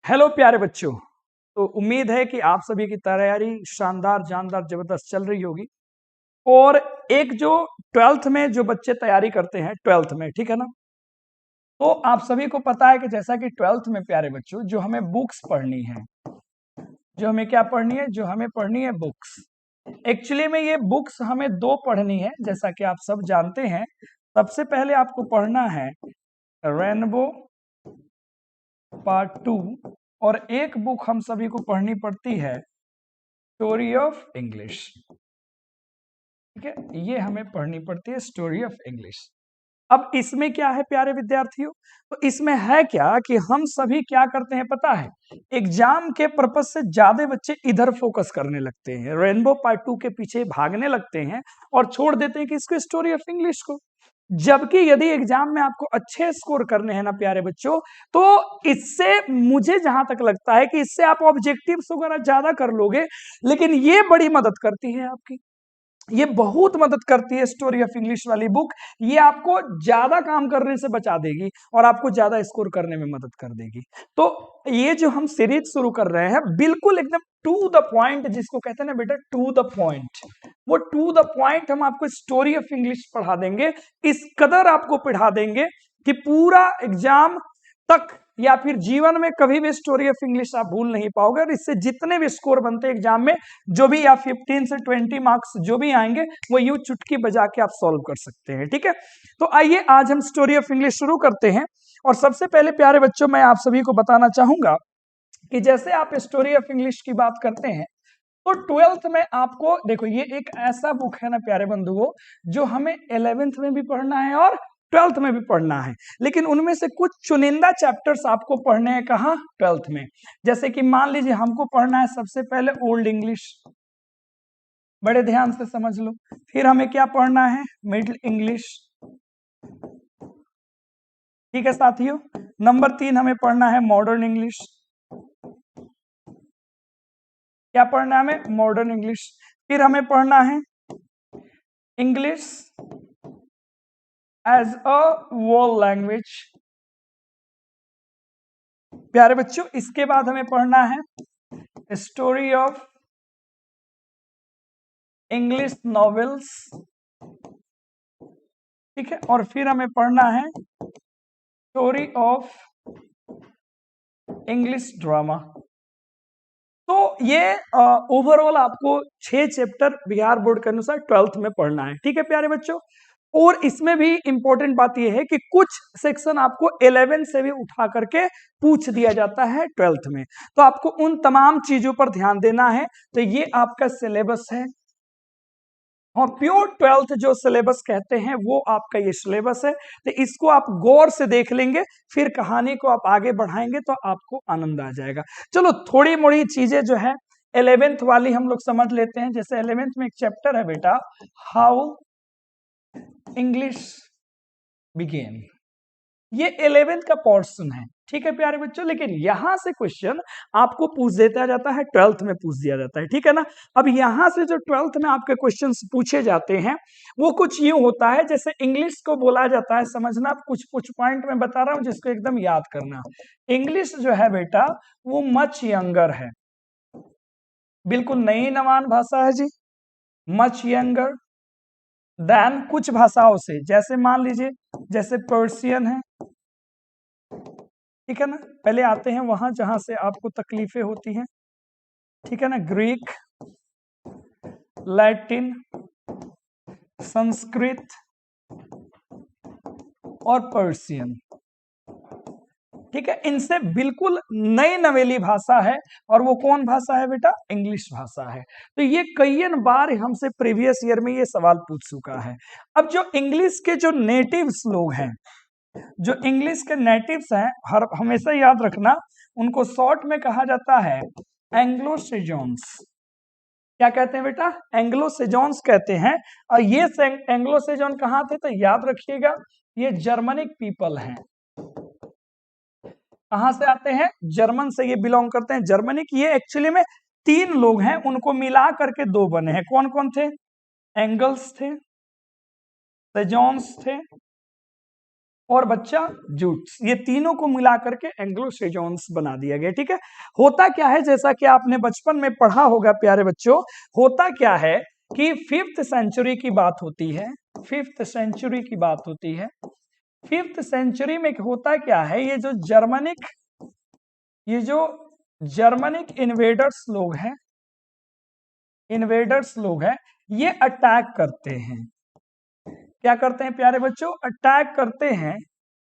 Hello प्यारे बच्चों। तो उम्मीद है कि आप सभी की तैयारी शानदार जानदार जबरदस्त चल रही होगी। और एक जो 12th में जो बच्चे तैयारी करते हैं 12th में, ठीक है ना, तो आप सभी को पता है कि जैसा कि 12th में प्यारे बच्चों जो हमें बुक्स पढ़नी है, जो हमें क्या पढ़नी है, जो हमें पढ़नी है बुक्स। एक्चुअली में ये बुक्स हमें दो पढ़नी है, जैसा कि आप सब जानते हैं। सबसे पहले आपको पढ़ना है रेनबो पार्ट 2, और एक बुक हम सभी को पढ़नी पड़ती है स्टोरी ऑफ इंग्लिश। ठीक है, ये हमें पढ़नी पड़ती है स्टोरी ऑफ इंग्लिश। अब इसमें क्या है प्यारे विद्यार्थियों, तो इसमें है क्या कि हम सभी क्या करते हैं पता है, एग्जाम के पर्पस से ज्यादा बच्चे इधर फोकस करने लगते हैं, रेनबो पार्ट 2 के पीछे भागने लगते हैं और छोड़ देते हैं कि इसको स्टोरी ऑफ इंग्लिश को। जबकि यदि एग्जाम में आपको अच्छे स्कोर करने हैं ना प्यारे बच्चों, तो इससे मुझे जहां तक लगता है कि इससे आप ऑब्जेक्टिव्स वगैरह ज्यादा कर लोगे, लेकिन ये बड़ी मदद करती है आपकी, ये बहुत मदद करती है स्टोरी ऑफ इंग्लिश वाली बुक। ये आपको ज्यादा काम करने से बचा देगी और आपको ज्यादा स्कोर करने में मदद कर देगी। तो ये जो हम सीरीज शुरू कर रहे हैं बिल्कुल एकदम टू द पॉइंट, जिसको कहते हैं ना बेटा टू द पॉइंट, वो टू द पॉइंट हम आपको स्टोरी ऑफ इंग्लिश पढ़ा देंगे। इस कदर आपको पढ़ा देंगे कि पूरा एग्जाम तक या फिर जीवन में कभी भी स्टोरी ऑफ इंग्लिश आप भूल नहीं पाओगे। और इससे जितने भी स्कोर बनते हैं एग्जाम में, जो भी या 15 से 20 मार्क्स जो भी आएंगे, वो यूं चुटकी बजा के आप सॉल्व कर सकते हैं। ठीक है, तो आइए आज हम स्टोरी ऑफ इंग्लिश शुरू करते हैं। और सबसे पहले प्यारे बच्चों मैं आप सभी को बताना चाहूंगा कि जैसे आप स्टोरी ऑफ इंग्लिश की बात करते हैं, तो 12th में आपको देखो, ये एक ऐसा बुक है ना प्यारे बंधुओं, जो हमें 11th में भी पढ़ना है और 12th में भी पढ़ना है। लेकिन उनमें से कुछ चुनिंदा चैप्टर्स आपको पढ़ने हैं कहाँ, 12th में। जैसे कि मान लीजिए हमको पढ़ना है सबसे पहले ओल्ड इंग्लिश, बड़े ध्यान से समझ लो। फिर हमें क्या पढ़ना है, मिडिल इंग्लिश। ठीक है साथियों, नंबर 3 हमें पढ़ना है मॉडर्न इंग्लिश। क्या पढ़ना है हमें, मॉडर्न इंग्लिश। फिर हमें पढ़ना है English as a world language. प्यारे बच्चों इसके बाद हमें पढ़ना है स्टोरी ऑफ इंग्लिश नॉवेल्स। ठीक है, और फिर हमें पढ़ना है स्टोरी ऑफ इंग्लिश ड्रामा। तो ये ओवरऑल आपको 6 चैप्टर बिहार बोर्ड के अनुसार 12th में पढ़ना है। ठीक है प्यारे बच्चों, और इसमें भी इंपॉर्टेंट बात यह है कि कुछ सेक्शन आपको 11 से भी उठा करके पूछ दिया जाता है 12th में, तो आपको उन तमाम चीजों पर ध्यान देना है। तो ये आपका सिलेबस है, और प्योर 12th जो सिलेबस कहते हैं वो आपका ये सिलेबस है। तो इसको आप गौर से देख लेंगे, फिर कहानी को आप आगे बढ़ाएंगे तो आपको आनंद आ जाएगा। चलो थोड़ी मोड़ी चीजें जो है 11th वाली हम लोग समझ लेते हैं। जैसे 11th में एक चैप्टर है बेटा, हाउ इंग्लिश बिगेन। ये 11th का पोर्शन है। ठीक है प्यारे बच्चों, लेकिन यहां से क्वेश्चन आपको पूछ देता जाता है, 12th में पूछ दिया जाता है। ठीक है ना, अब यहां से जो 12th में आपके क्वेश्चंस पूछे जाते हैं वो कुछ यूं होता है, जैसे इंग्लिश को बोला जाता है, समझना कुछ कुछ पॉइंट में बता रहा हूं जिसको एकदम याद करना। इंग्लिश जो है बेटा वो मच यंगर है, बिल्कुल नई नवान भाषा है जी, मच यंगर देन कुछ भाषाओं से। जैसे मान लीजिए जैसे पर्शियन है, ठीक है ना, पहले आते हैं वहां जहां से आपको तकलीफें होती हैं। ठीक है ना, ग्रीक, लैटिन, संस्कृत और पर्शियन। ठीक है, इनसे बिल्कुल नई नवेली भाषा है, और वो कौन भाषा है बेटा, इंग्लिश भाषा है। तो ये कई बार हमसे प्रीवियस ईयर में ये सवाल पूछ चुका है। अब जो इंग्लिश के जो नेटिव्स लोग हैं, जो इंग्लिश के नेटिव्स हैं, हर हमेशा याद रखना उनको शॉर्ट में कहा जाता है एंग्लो सेजोन्स। क्या कहते हैं बेटा, एंग्लो सेजोन्स कहते हैं। और ये एंग्लो सेजोन कहाँ थे, तो याद रखिएगा ये जर्मनिक पीपल हैं। कहां से आते हैं, जर्मन से ये बिलोंग करते हैं। जर्मनिक ये एक्चुअली में 3 लोग हैं, उनको मिला करके 2 बने हैं। कौन कौन थे, एंगल्स थे, सेजोन्स थे, और बच्चा जूट्स, ये तीनों को मिला करके एंग्लो सेजोन्स बना दिया गया। ठीक है, होता क्या है, जैसा कि आपने बचपन में पढ़ा होगा प्यारे बच्चों, होता क्या है कि 5th सेंचुरी की बात होती है, 5th सेंचुरी की बात होती है। 5th सेंचुरी में होता क्या है, ये जो जर्मनिक इन्वेडर्स लोग हैं, ये अटैक करते हैं। क्या करते हैं प्यारे बच्चों, अटैक करते हैं।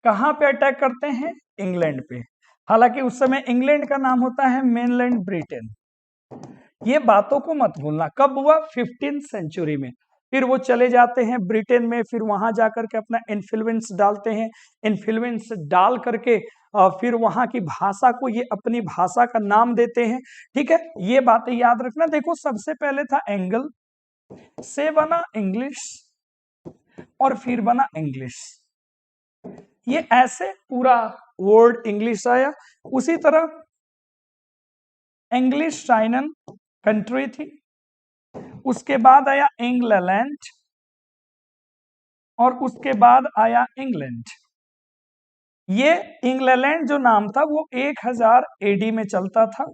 कहां पे अटैक करते हैं, इंग्लैंड पे। हालांकि उस समय इंग्लैंड का नाम होता है मेनलैंड ब्रिटेन। ये बातों को मत भूलना, कब हुआ, 15th सेंचुरी में। फिर वो चले जाते हैं ब्रिटेन में, फिर वहां जाकर के अपना इन्फ्लुएंस डालते हैं, इन्फ्लुएंस डाल करके फिर वहां की भाषा को ये अपनी भाषा का नाम देते हैं। ठीक है, ये बातें याद रखना। देखो सबसे पहले था एंगल, से बना इंग्लिश और फिर बना इंग्लिश, ये ऐसे पूरा वर्ड इंग्लिश आया। उसी तरह इंग्लिश चाइनन कंट्री थी, उसके बाद आया इंग्लैंड और उसके बाद आया इंग्लैंड। ये इंग्लैंड जो नाम था वो 1000 एडी में चलता था,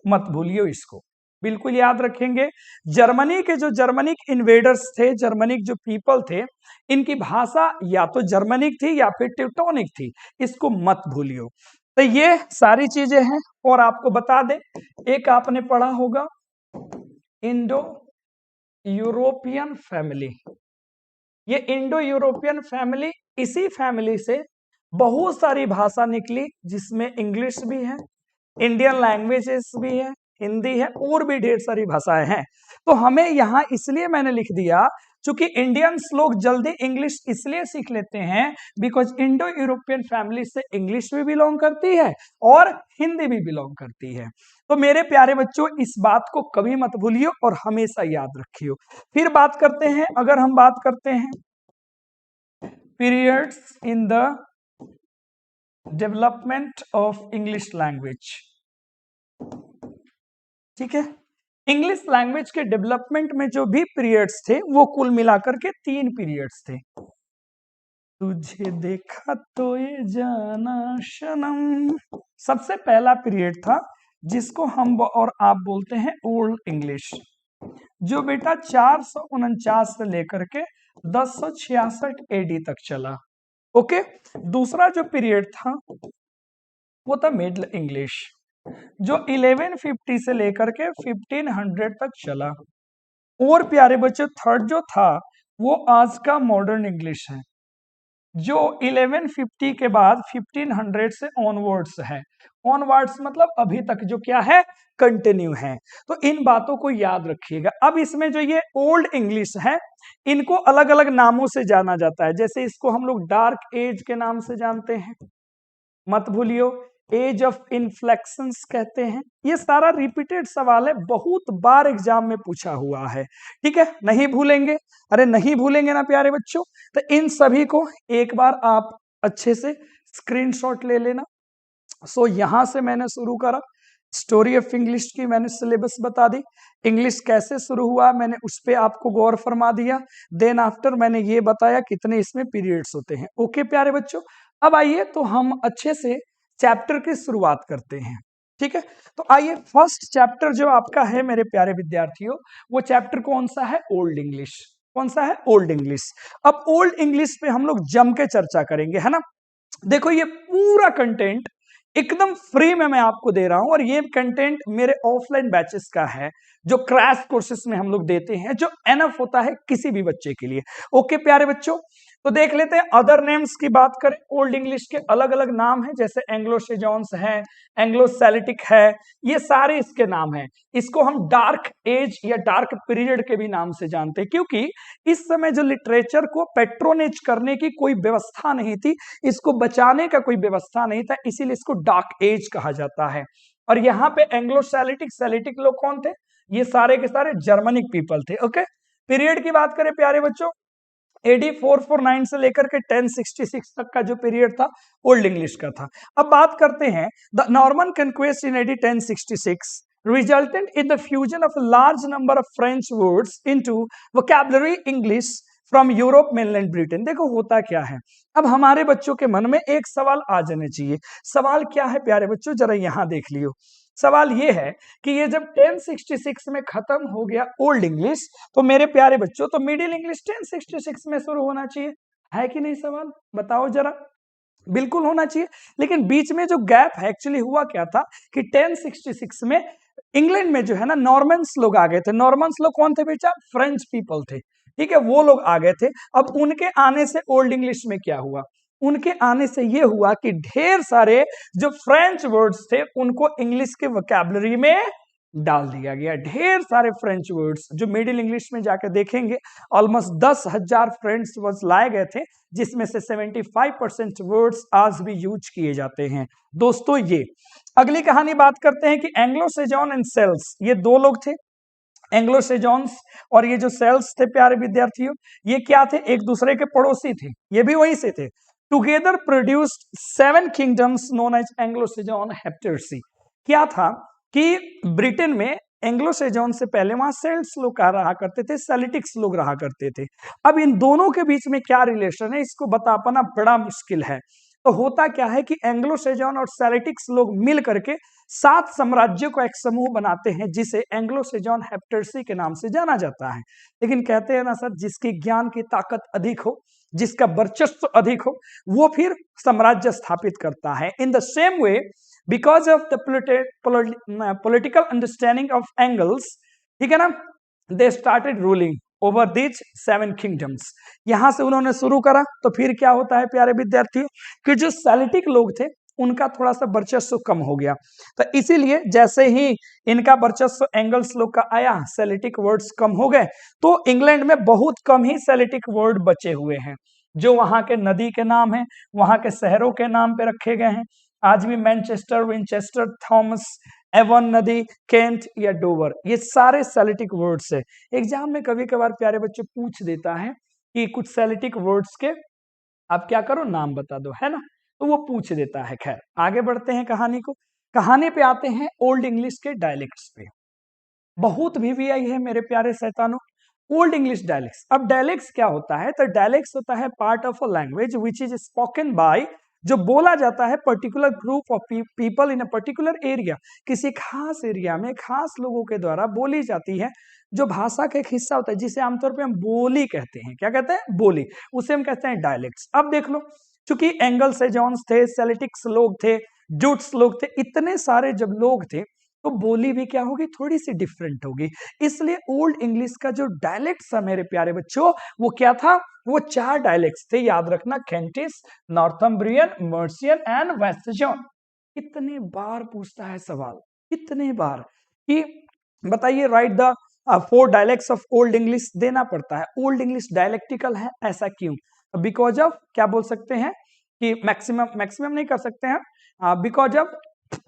मत भूलियो इसको, बिल्कुल याद रखेंगे। जर्मनी के जो जर्मनिक इन्वेडर्स थे, जर्मनिक जो पीपल थे, इनकी भाषा या तो जर्मनिक थी या फिर टेक्टोनिक थी, इसको मत भूलियो। तो ये सारी चीजें हैं। और आपको बता दें, एक आपने पढ़ा होगा इंडो यूरोपियन फैमिली। ये इंडो यूरोपियन फैमिली, इसी फैमिली से बहुत सारी भाषा निकली, जिसमें इंग्लिश भी है, इंडियन लैंग्वेजेस भी है, हिंदी है, और भी ढेर सारी भाषाएं हैं। तो हमें यहाँ इसलिए मैंने लिख दिया, क्योंकि इंडियंस लोग जल्दी इंग्लिश इसलिए सीख लेते हैं बिकॉज इंडो यूरोपियन फैमिली से इंग्लिश भी बिलोंग करती है और हिंदी भी बिलोंग करती है। तो मेरे प्यारे बच्चों, इस बात को कभी मत भूलियो और हमेशा याद रखियो। फिर बात करते हैं, अगर हम बात करते हैं periods in the development of English language. ठीक है, इंग्लिश लैंग्वेज के डेवलपमेंट में जो भी पीरियड्स थे वो कुल मिलाकर के 3 पीरियड्स थे। तुझे देखा तो ये जाना सनम, सबसे पहला पीरियड था जिसको हम और आप बोलते हैं ओल्ड इंग्लिश, जो बेटा 449 से लेकर के 1066 एडी तक चला। ओके, दूसरा जो पीरियड था वो था मिडिल इंग्लिश, जो 1150 से लेकर के 1500 तक चला। और प्यारे बच्चों, थर्ड जो था वो आज का मॉडर्न इंग्लिश है, जो 1150 के बाद 1500 से ऑनवर्ड्स है। ऑनवर्ड्स मतलब अभी तक जो क्या है, कंटिन्यू है। तो इन बातों को याद रखिएगा। अब इसमें जो ये ओल्ड इंग्लिश है, इनको अलग अलग नामों से जाना जाता है। जैसे इसको हम लोग डार्क एज के नाम से जानते हैं, मत भूलियो, एज ऑफ इन्फ्लेक्शंस कहते हैं। ये सारा रिपीटेड सवाल है, बहुत बार एग्जाम में पूछा हुआ है। ठीक है, नहीं भूलेंगे, अरे नहीं भूलेंगे ना प्यारे बच्चों। तो इन सभी को एक बार आप अच्छे से स्क्रीनशॉट ले लेना। सो यहां से मैंने शुरू करा, स्टोरी ऑफ इंग्लिश की मैंने सिलेबस बता दी, इंग्लिश कैसे शुरू हुआ मैंने उस पर आपको गौर फरमा दिया। देन आफ्टर मैंने ये बताया कितने इसमें पीरियड्स होते हैं। ओके प्यारे बच्चों, अब आइए तो हम अच्छे से चैप्टर की शुरुआत करते हैं। ठीक है, तो आइए, फर्स्ट चैप्टर जो आपका है मेरे प्यारे विद्यार्थियों, वो चैप्टर कौन सा है, ओल्ड इंग्लिश। कौन सा है, ओल्ड इंग्लिश। अब ओल्ड इंग्लिश पे हम लोग जम के चर्चा करेंगे, है ना। देखो ये पूरा कंटेंट एकदम फ्री में मैं आपको दे रहा हूं, और ये कंटेंट मेरे ऑफलाइन बैचेस का है, जो क्रैश कोर्सेस में हम लोग देते हैं, जो एनफ होता है किसी भी बच्चे के लिए। ओके प्यारे बच्चों, तो देख लेते हैं अदर नेम्स की बात करें। ओल्ड इंग्लिश के अलग अलग नाम हैं, जैसे एंग्लो सेजोन्स है, एंग्लो सेल्टिक है, ये सारे इसके नाम हैं। इसको हम डार्क एज या डार्क पीरियड के भी नाम से जानते हैं, क्योंकि इस समय जो लिटरेचर को पेट्रोनेज करने की कोई व्यवस्था नहीं थी, इसको बचाने का कोई व्यवस्था नहीं था, इसीलिए इसको डार्क एज कहा जाता है। और यहाँ पे एंग्लो सेल्टिक लोग कौन थे, ये सारे के सारे जर्मनिक पीपल थे। ओके, पीरियड की बात करें प्यारे बच्चों, AD 449 से लेकर के 1066 तक का जो पीरियड था ओल्ड इंग्लिश का था। अब बात करते हैं, the Norman conquest in AD 1066 resulted in the fusion of a large number of French words into vocabulary English from Europe mainland Britain. देखो होता क्या है, अब हमारे बच्चों के मन में एक सवाल आ जाना चाहिए। सवाल क्या है प्यारे बच्चों, जरा यहां देख लियो। सवाल ये है कि ये जब 1066 में खत्म हो गया ओल्ड इंग्लिश, तो मेरे प्यारे बच्चों तो मिडिल इंग्लिश 1066 में शुरू होना चाहिए, है कि नहीं? सवाल बताओ जरा। बिल्कुल होना चाहिए। लेकिन बीच में जो गैप है, एक्चुअली हुआ क्या था कि 1066 में इंग्लैंड में जो है ना नॉर्मन्स लोग आ गए थे। नॉर्मन्स लोग कौन थे बेटा? फ्रेंच पीपल थे, ठीक है, वो लोग आ गए थे। अब उनके आने से ओल्ड इंग्लिश में क्या हुआ? उनके आने से ये हुआ कि ढेर सारे जो फ्रेंच वर्ड्स थे उनको इंग्लिश के वोकैबुलरी में डाल दिया गया। ढेर सारे फ्रेंच वर्ड्स जो मिडिल इंग्लिश में जाकर देखेंगे ऑलमोस्ट 10,000 फ्रेंच वर्ड्स लाए गए थे, जिसमें से 75% वर्ड्स आज भी यूज किए जाते हैं। दोस्तों ये अगली कहानी बात करते हैं कि एंग्लो सेजॉन एंड सेल्स, ये दो लोग थे, एंग्लो सेजॉन्स और ये जो सेल्स थे प्यारे विद्यार्थियों, ये क्या थे? एक दूसरे के पड़ोसी थे, ये भी वहीं से थे। Together produced 7 kingdoms known as Anglo Saxon heptarchy. क्या था कि ब्रिटेन में एंग्लो सेजॉन से पहले वहां सेल्ट्स लोग रहा करते थे, सेल्टिक्स लोग रहा करते थे। अब इन दोनों के बीच में क्या रिलेशन है, इसको बता पाना बड़ा मुश्किल है। तो होता क्या है कि एंग्लो सेजॉन और सेल्टिक्स लोग मिल करके 7 साम्राज्यों का एक समूह बनाते हैं, जिसे एंग्लो सेजॉन हेप्टरसी के नाम से जाना जाता है। लेकिन कहते हैं ना सर, जिसकी ज्ञान की ताकत अधिक हो, जिसका वर्चस्व अधिक हो, वो फिर साम्राज्य स्थापित करता है। In the same way, because of the political understanding of angles, ठीक है ना, they started ruling over these 7 kingdoms. यहां से उन्होंने शुरू करा। तो फिर क्या होता है प्यारे विद्यार्थियों कि जो सेल्टिक लोग थे उनका थोड़ा सा वर्चस्व कम हो गया। तो इसीलिए जैसे ही इनका वर्चस्व एंगल्स लोग का आया, सेल्टिक वर्ड्स कम हो गए, तो इंग्लैंड में बहुत कम ही सेल्टिक वर्ड बचे हुए हैं। जो वहां के नदी के नाम हैं, वहां के शहरों के नाम पे रखे गए हैं। आज भी मैनचेस्टर, विंचेस्टर, थॉमस, एवन नदी, केंट या डोवर, ये सारे सेल्टिक वर्ड्स है। एग्जाम में कभी कभार प्यारे बच्चे पूछ देता है कि कुछ सेल्टिक वर्ड्स के आप क्या करो, नाम बता दो, है ना, तो वो पूछ देता है। खैर आगे बढ़ते हैं कहानी को। कहानी पे आते हैं ओल्ड इंग्लिश के डायलेक्ट्स पे। बहुत वीवीआई है मेरे प्यारे शैतानों, ओल्ड इंग्लिश डायलेक्ट्स। अब डायलेक्ट्स क्या होता है? तो डायलेक्ट्स होता है part of a language which is spoken by, जो बोला जाता है particular group of people in a particular area, किसी खास एरिया में खास लोगों के द्वारा बोली जाती है, जो भाषा का एक हिस्सा होता है, जिसे आमतौर पे हम बोली कहते हैं। क्या कहते हैं? बोली, उसे हम कहते हैं डायलेक्ट्स। अब देख लो, चूंकि एंगल सेजॉन्स थे, सेल्टिक्स लोग थे, जूट्स लोग थे, इतने सारे जब लोग थे, तो बोली भी क्या होगी? थोड़ी सी डिफरेंट होगी। इसलिए ओल्ड इंग्लिश का जो डायलेक्ट्स है मेरे प्यारे बच्चों, वो क्या था? वो 4 डायलेक्ट्स थे, याद रखना, कैंटिस, नॉर्थम्ब्रियन, मर्सियन एंड वेस्टजॉन। कितने बार पूछता है सवाल, कितने बार कि बताइए right the 4 dialects of old English, देना पड़ता है। ओल्ड इंग्लिश डायलेक्टिकल है, ऐसा क्यों? बिकॉज ऑफ, क्या बोल सकते हैं कि मैक्सिमम मैक्सिमम नहीं कर सकते हैं, because of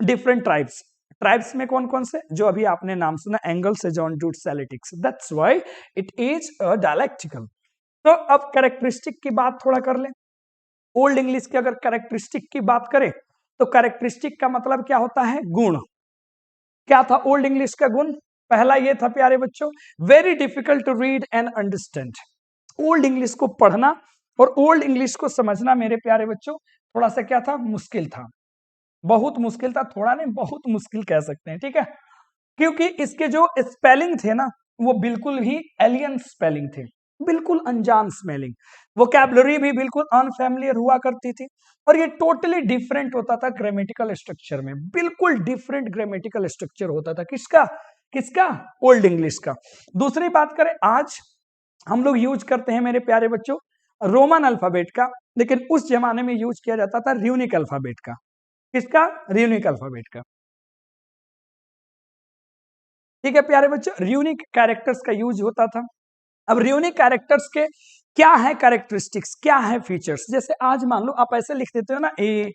different tribes. Tribes में कौन कौन से? जो अभी आपने नाम सुना, Angle, Saxon, Jute, Celtics, that's why it is a dialectical. तो अब कैरेक्टरिस्टिक की बात थोड़ा कर लें। ओल्ड इंग्लिश की अगर कैरेक्टरिस्टिक की बात करें, तो कैरेक्टरिस्टिक का मतलब क्या होता है? गुण। क्या था ओल्ड इंग्लिश का गुण? पहला ये था प्यारे बच्चों, very difficult to read and understand. Old English को पढ़ना और ओल्ड इंग्लिश को समझना मेरे प्यारे बच्चों थोड़ा सा क्या था? मुश्किल था, बहुत मुश्किल था, थोड़ा नहीं बहुत मुश्किल कह सकते हैं, ठीक है, क्योंकि इसके जो स्पेलिंग थे ना, वो बिल्कुल ही एलियन स्पेलिंग थे, बिल्कुल अनजान स्पेलिंग, वोकैबुलरी भी बिल्कुल अनफैमिलियर हुआ करती थी, और ये टोटली डिफरेंट होता था ग्रामेटिकल स्ट्रक्चर में, बिल्कुल डिफरेंट ग्रामेटिकल स्ट्रक्चर होता था। किसका? किसका? ओल्ड इंग्लिश का। दूसरी बात करें, आज हम लोग यूज करते हैं मेरे प्यारे बच्चों रोमन अल्फाबेट का, लेकिन उस जमाने में यूज किया जाता था र्यूनिक अल्फाबेट का। किसका? र्यूनिक अल्फाबेट का। ठीक है प्यारे बच्चों, र्यूनिक कैरेक्टर्स का यूज होता था। अब र्यूनिक कैरेक्टर्स के क्या है कैरेक्टरिस्टिक्स, क्या है फीचर्स? जैसे आज मान लो आप ऐसे लिख देते हो ना, A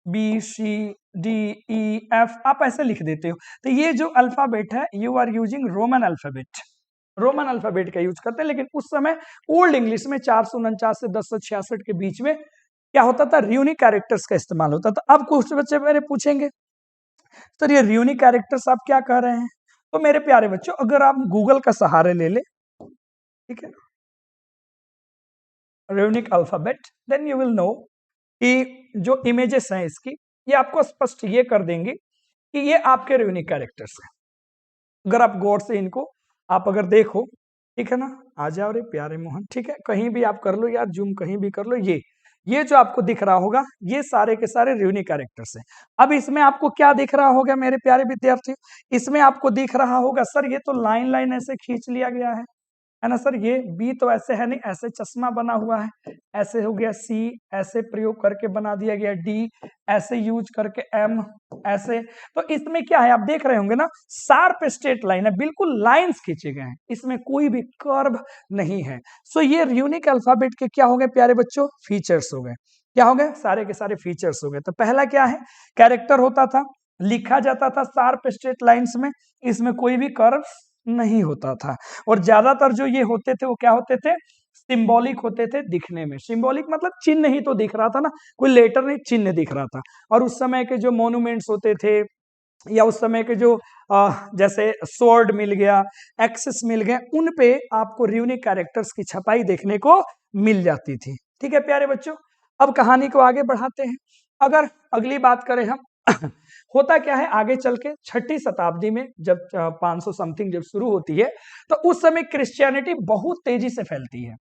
B C D E F, आप ऐसे लिख देते हो, तो ये जो अल्फाबेट है, you are using Roman alphabet, Roman alphabet का यूज करते हैं। लेकिन उस समय ओल्ड इंग्लिश में 449 से 1066 के बीच में क्या होता था? र्यूनिक कैरेक्टर्स का इस्तेमाल होता था। अब कुछ बच्चे मेरे पूछेंगे, सर ये र्यूनिक कैरेक्टर्स आप क्या कह रहे हैं? तो मेरे प्यारे बच्चों, अगर आप गूगल का सहारा ले ले, ठीक है, runic alphabet, then you will know कि जो इमेजेस हैं इसकी, ये आपको स्पष्ट ये कर देंगे कि ये आपके रूनिक कैरेक्टर्स हैं। अगर आप गौर से इनको आप अगर देखो, ठीक है ना, आ जाओ रे प्यारे मोहन, ठीक है, कहीं भी आप कर लो यार, जूम कहीं भी कर लो, ये जो आपको दिख रहा होगा ये सारे के सारे यूनिक कैरेक्टर्स हैं। अब इसमें आपको क्या दिख रहा होगा मेरे प्यारे विद्यार्थियों, इसमें आपको दिख रहा होगा सर ये तो लाइन लाइन ऐसे खींच लिया गया है ना सर, ये बी तो ऐसे है नहीं, ऐसे चश्मा बना हुआ है, ऐसे हो गया सी, ऐसे प्रयोग करके बना दिया गया डी, ऐसे यूज करके एम, ऐसे। तो इसमें क्या है आप देख रहे होंगे ना, शार्प स्ट्रेट लाइन है, बिल्कुल लाइंस खींचे गए हैं, इसमें कोई भी कर्व नहीं है। सो ये यूनिक अल्फाबेट के क्या हो गए प्यारे बच्चों, फीचर्स हो गए। क्या हो गए, सारे के सारे फीचर्स हो गए। तो पहला क्या है, कैरेक्टर होता था, लिखा जाता था शार्प स्ट्रेट लाइंस में, इसमें कोई भी कर्व नहीं होता था। और ज्यादातर जो ये होते थे वो क्या होते थे, सिंबॉलिक होते थे दिखने में। सिंबॉलिक मतलब चिन्ह ही तो दिख रहा था ना, कोई लेटर नहीं, चिन्ह दिख रहा था। और उस समय के जो मॉन्यूमेंट्स होते थे या उस समय के जो जैसे स्वॉर्ड मिल गया, एक्सिस मिल गए, उन पे आपको यूनिक कैरेक्टर्स की छपाई देखने को मिल जाती थी। ठीक है प्यारे बच्चों, अब कहानी को आगे बढ़ाते हैं। अगर अगली बात करें हम होता क्या है आगे चल के, 6ठी शताब्दी में जब 500 समथिंग जब शुरू होती है, तो उस समय क्रिश्चियनिटी बहुत तेजी से फैलती है,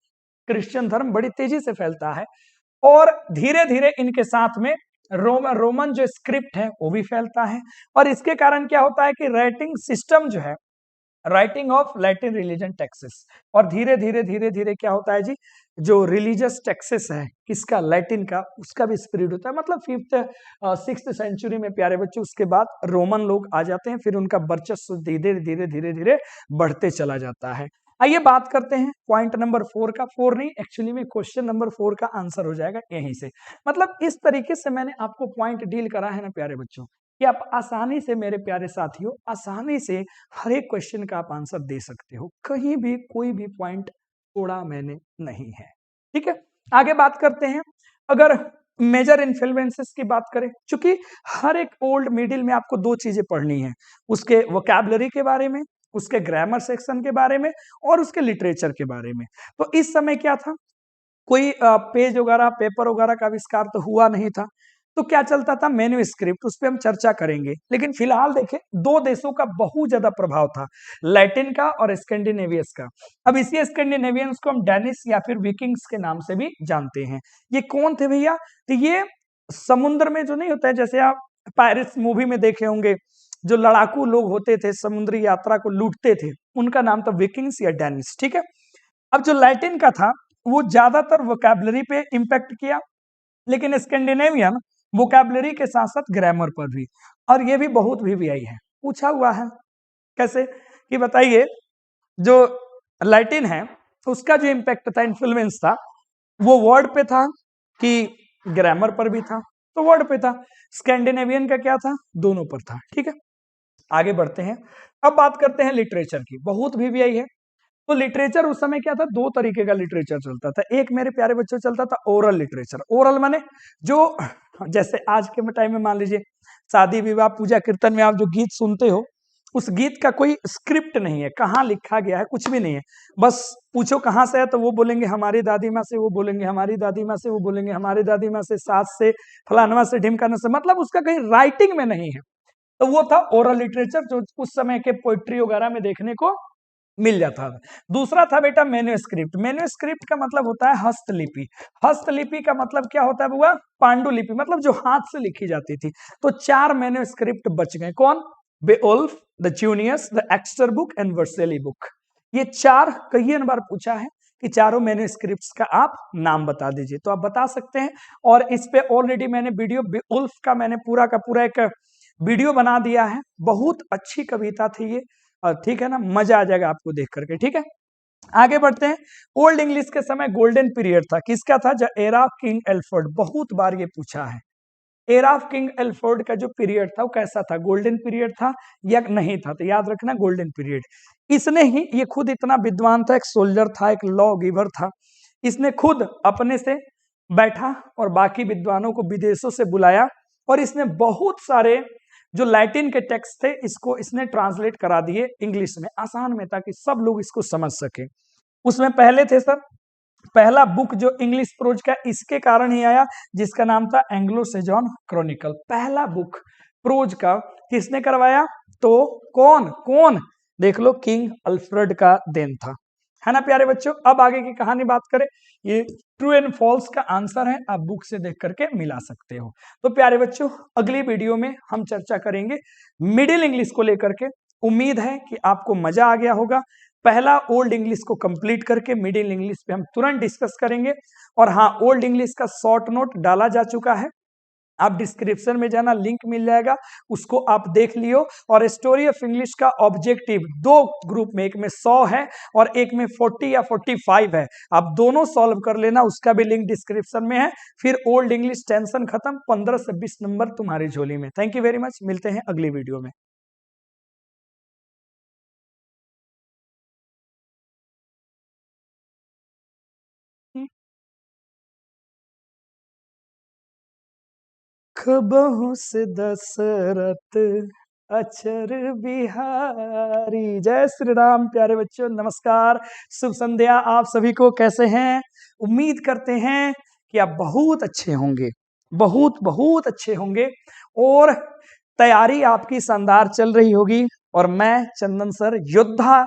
क्रिश्चियन धर्म बड़ी तेजी से फैलता है। और धीरे धीरे इनके साथ में रोमन जो स्क्रिप्ट है वो भी फैलता है। और इसके कारण क्या होता है कि राइटिंग सिस्टम जो है, writing of Latin religion Texas, और धीरे धीरे धीरे धीरे क्या होता है जी, जो रिलीजियस टेक्सेस है किसका, लैटिन का, उसका भी स्प्रेड होता है। मतलब 5th 6th सेंचुरी में प्यारे बच्चों उसके बाद रोमन लोग आ जाते हैं, फिर उनका वर्चस्व धीरे धीरे धीरे धीरे बढ़ते चला जाता है। आइए बात करते हैं पॉइंट नंबर 4 का, 4 नहीं एक्चुअली में क्वेश्चन नंबर 4 का आंसर हो जाएगा यहीं से। मतलब इस तरीके से मैंने आपको पॉइंट डील करा है ना प्यारे बच्चों, कि आप आसानी से मेरे प्यारे साथियों, आसानी से हर एक क्वेश्चन का आप आंसर दे सकते हो, कहीं भी कोई भी पॉइंट छोड़ा मैंने नहीं है। ठीक है, आगे बात करते हैं। अगर मेजर इन्फ्लुएंसेस की बात करें, चूंकि हर एक ओल्ड मिडिल में आपको 2 चीजें पढ़नी है, उसके वोकैबुलरी के बारे में, उसके ग्रामर सेक्शन के बारे में, और उसके लिटरेचर के बारे में। तो इस समय क्या था, कोई पेज वगैरह पेपर वगैरह का आविष्कार तो हुआ नहीं था, तो क्या चलता था, मैन्युस्क्रिप्ट, उस पर हम चर्चा करेंगे। लेकिन फिलहाल देखें 2 देशों का बहुत ज्यादा प्रभाव था, लैटिन का और स्कैंडिनेवियस का। अब इसी स्कैंडिनेवियंस को हम डेनिस या फिर विकिंग्स के नाम से भी जानते हैं। ये कौन थे भैया, तो ये समुद्र में जो नहीं होता है, जैसे आप पायरेट्स मूवी में देखे होंगे, जो लड़ाकू लोग होते थे समुद्री यात्रा को लूटते थे, उनका नाम था विकिंग्स या डेनिस। ठीक है, अब जो लैटिन का था वो ज्यादातर वोकैबुलरी पे इंपैक्ट किया, लेकिन स्कैंडिनेवियन वोकैबुलरी के साथ साथ ग्रामर पर भी, और ये भी बहुत VVI है, पूछा हुआ है। कैसे कि बताइए, जो लैटिन है उसका जो इंपैक्ट था, इन्फ्लुएंस था, वो वर्ड पे था कि ग्रामर पर भी था, तो वर्ड पे था। स्कैंडिनेवियन का क्या था, दोनों पर था। ठीक है, आगे बढ़ते हैं। अब बात करते हैं लिटरेचर की, बहुत VVI है। तो लिटरेचर उस समय क्या था, 2 तरीके का लिटरेचर चलता था। एक मेरे प्यारे बच्चों चलता था ओरल लिटरेचर। ओरल माने जो, जैसे आज के टाइम में मान लीजिए शादी विवाह पूजा कीर्तन में आप जो गीत सुनते हो, उस गीत का कोई स्क्रिप्ट नहीं है, कहाँ लिखा गया है कुछ भी नहीं है, बस पूछो कहाँ से है तो वो बोलेंगे हमारी दादी माँ से, वो बोलेंगे हमारी दादी माँ से, वो बोलेंगे हमारी दादी माँ से, सास से, फलानवा से, ढिमकाना से, मतलब उसका कहीं राइटिंग में नहीं है। तो वो था ओरल लिटरेचर, जो उस समय के पोइट्री वगैरह में देखने को मिल जाता था। दूसरा था बेटा मैन्युस्क्रिप्ट। मैन्युस्क्रिप्ट का मतलब होता है हस्तलिपि। हस्तलिपि का मतलब क्या होता है बुआ, पांडुलिपि, मतलब जो हाथ से लिखी जाती थी। तो 4 मैन्युस्क्रिप्ट बच गए, कौन, Beowulf, the Junius, the Exter book and Vercelli book. ये 4 कई बार पूछा है कि चारों मैन्युस्क्रिप्ट्स का आप नाम बता दीजिए, तो आप बता सकते हैं। और इस पे ऑलरेडी मैंने वीडियो बेओल्फ का मैंने पूरा का पूरा एक वीडियो बना दिया है, बहुत अच्छी कविता थी ये, और ठीक है ना, मजा आ जाएगा आपको देख करके। ठीक है, आगे बढ़ते हैं। ओल्ड इंग्लिश के समय गोल्डन पीरियड था, किसका था, जो एरा ऑफ किंग एल्फ्रेड, बहुत बार ये पूछा है। एरा ऑफ किंग एल्फ्रेड का जो पीरियड था वो कैसा था, गोल्डन पीरियड था या नहीं था, तो याद रखना गोल्डन पीरियड। इसने ही, ये खुद इतना विद्वान था, एक सोल्जर था, एक लॉ गिवर था, इसने खुद अपने से बैठा और बाकी विद्वानों को विदेशों से बुलाया, और इसने बहुत सारे जो लैटिन के टेक्स्ट थे इसको इसने ट्रांसलेट करा दिए इंग्लिश में आसान में, ताकि सब लोग इसको समझ सके। उसमें पहले थे सर पहला बुक जो इंग्लिश प्रोज का इसके कारण ही आया जिसका नाम था एंग्लो सेजॉन क्रॉनिकल। पहला बुक प्रोज का किसने करवाया? तो कौन कौन? देख लो, किंग अल्फ्रेड का देन था, है ना प्यारे बच्चों। अब आगे की कहानी बात करें, ये ट्रू एंड फॉल्स का आंसर है, आप बुक से देख करके मिला सकते हो। तो प्यारे बच्चों, अगली वीडियो में हम चर्चा करेंगे मिडिल इंग्लिश को लेकर के। उम्मीद है कि आपको मजा आ गया होगा। पहला ओल्ड इंग्लिश को कंप्लीट करके मिडिल इंग्लिश पे हम तुरंत डिस्कस करेंगे। और हाँ, ओल्ड इंग्लिश का शॉर्ट नोट डाला जा चुका है, आप डिस्क्रिप्शन में जाना, लिंक मिल जाएगा, उसको आप देख लियो। और स्टोरी ऑफ इंग्लिश का ऑब्जेक्टिव दो ग्रुप में, एक में 100 है और एक में 40 या 45 है, आप दोनों सॉल्व कर लेना, उसका भी लिंक डिस्क्रिप्शन में है। फिर ओल्ड इंग्लिश टेंशन खत्म, 15 से 20 नंबर तुम्हारी झोली में। थैंक यू वेरी मच, मिलते हैं अगली वीडियो में। खबहू से दशरथ अक्षर बिहारी। जय श्री राम प्यारे बच्चों, नमस्कार, शुभ संध्या आप सभी को। कैसे हैं? उम्मीद करते हैं कि आप बहुत अच्छे होंगे, बहुत बहुत अच्छे होंगे और तैयारी आपकी शानदार चल रही होगी। और मैं चंदन सर योद्धा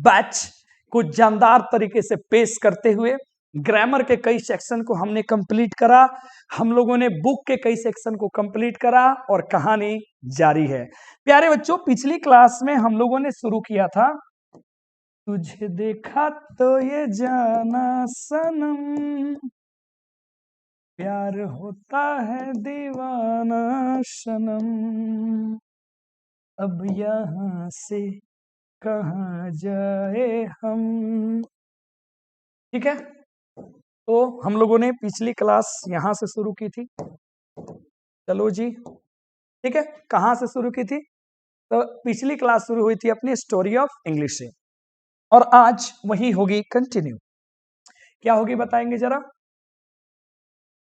बैच को जानदार तरीके से पेश करते हुए, ग्रामर के कई सेक्शन को हमने कंप्लीट करा, हम लोगों ने बुक के कई सेक्शन को कंप्लीट करा और कहानी जारी है। प्यारे बच्चों, पिछली क्लास में हम लोगों ने शुरू किया था, तुझे देखा तो ये जाना सनम, प्यार होता है दीवाना सनम, अब यहाँ से कहाँ जाए हम। ठीक है, तो हम लोगों ने पिछली क्लास यहां से शुरू की थी। चलो जी, ठीक है, कहां से शुरू की थी? तो पिछली क्लास शुरू हुई थी अपनी स्टोरी ऑफ इंग्लिश से, और आज वही होगी कंटिन्यू। क्या होगी बताएंगे जरा?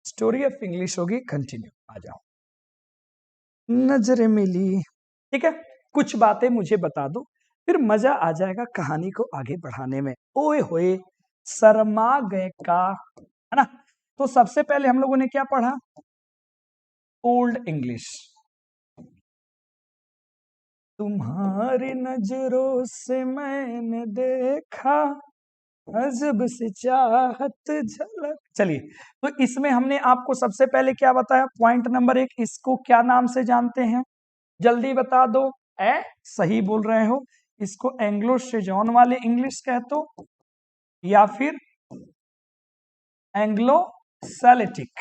स्टोरी ऑफ इंग्लिश होगी कंटिन्यू। आ जाओ। नजर मिली, ठीक है, कुछ बातें मुझे बता दो, फिर मजा आ जाएगा कहानी को आगे बढ़ाने में। ओए होए शर्मा गए का, है ना। तो सबसे पहले हम लोगों ने क्या पढ़ा? Old English. तुम्हारी नजरों से मैंने देखा अजब सी चाहत झलक। चलिए, तो इसमें हमने आपको सबसे पहले क्या बताया? पॉइंट नंबर 1, इसको क्या नाम से जानते हैं? जल्दी बता दो। सही बोल रहे हो, इसको एंग्लो सेजॉन वाले इंग्लिश कह दो, या फिर एंग्लो सेलेटिक,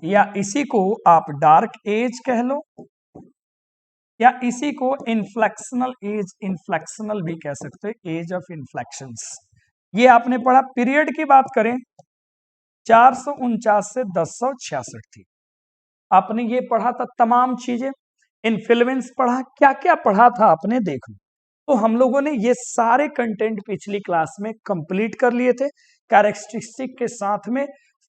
या इसी को आप डार्क एज कह लो, या इसी को इन्फ्लेक्शनल एज, इन्फ्लेक्शनल भी कह सकते हो, एज ऑफ इन्फ्लेक्शंस। ये आपने पढ़ा। पीरियड की बात करें, 449 से 1066 थी। आपने ये पढ़ा था तमाम चीजें, इन्फ्लुएंस पढ़ा, क्या क्या पढ़ा था आपने, देख लो। तो हम लोगों ने ये सारे कंटेंट पिछली क्लास में कंप्लीट कर लिए थे, कैरेक्टरिस्टिक के साथ में।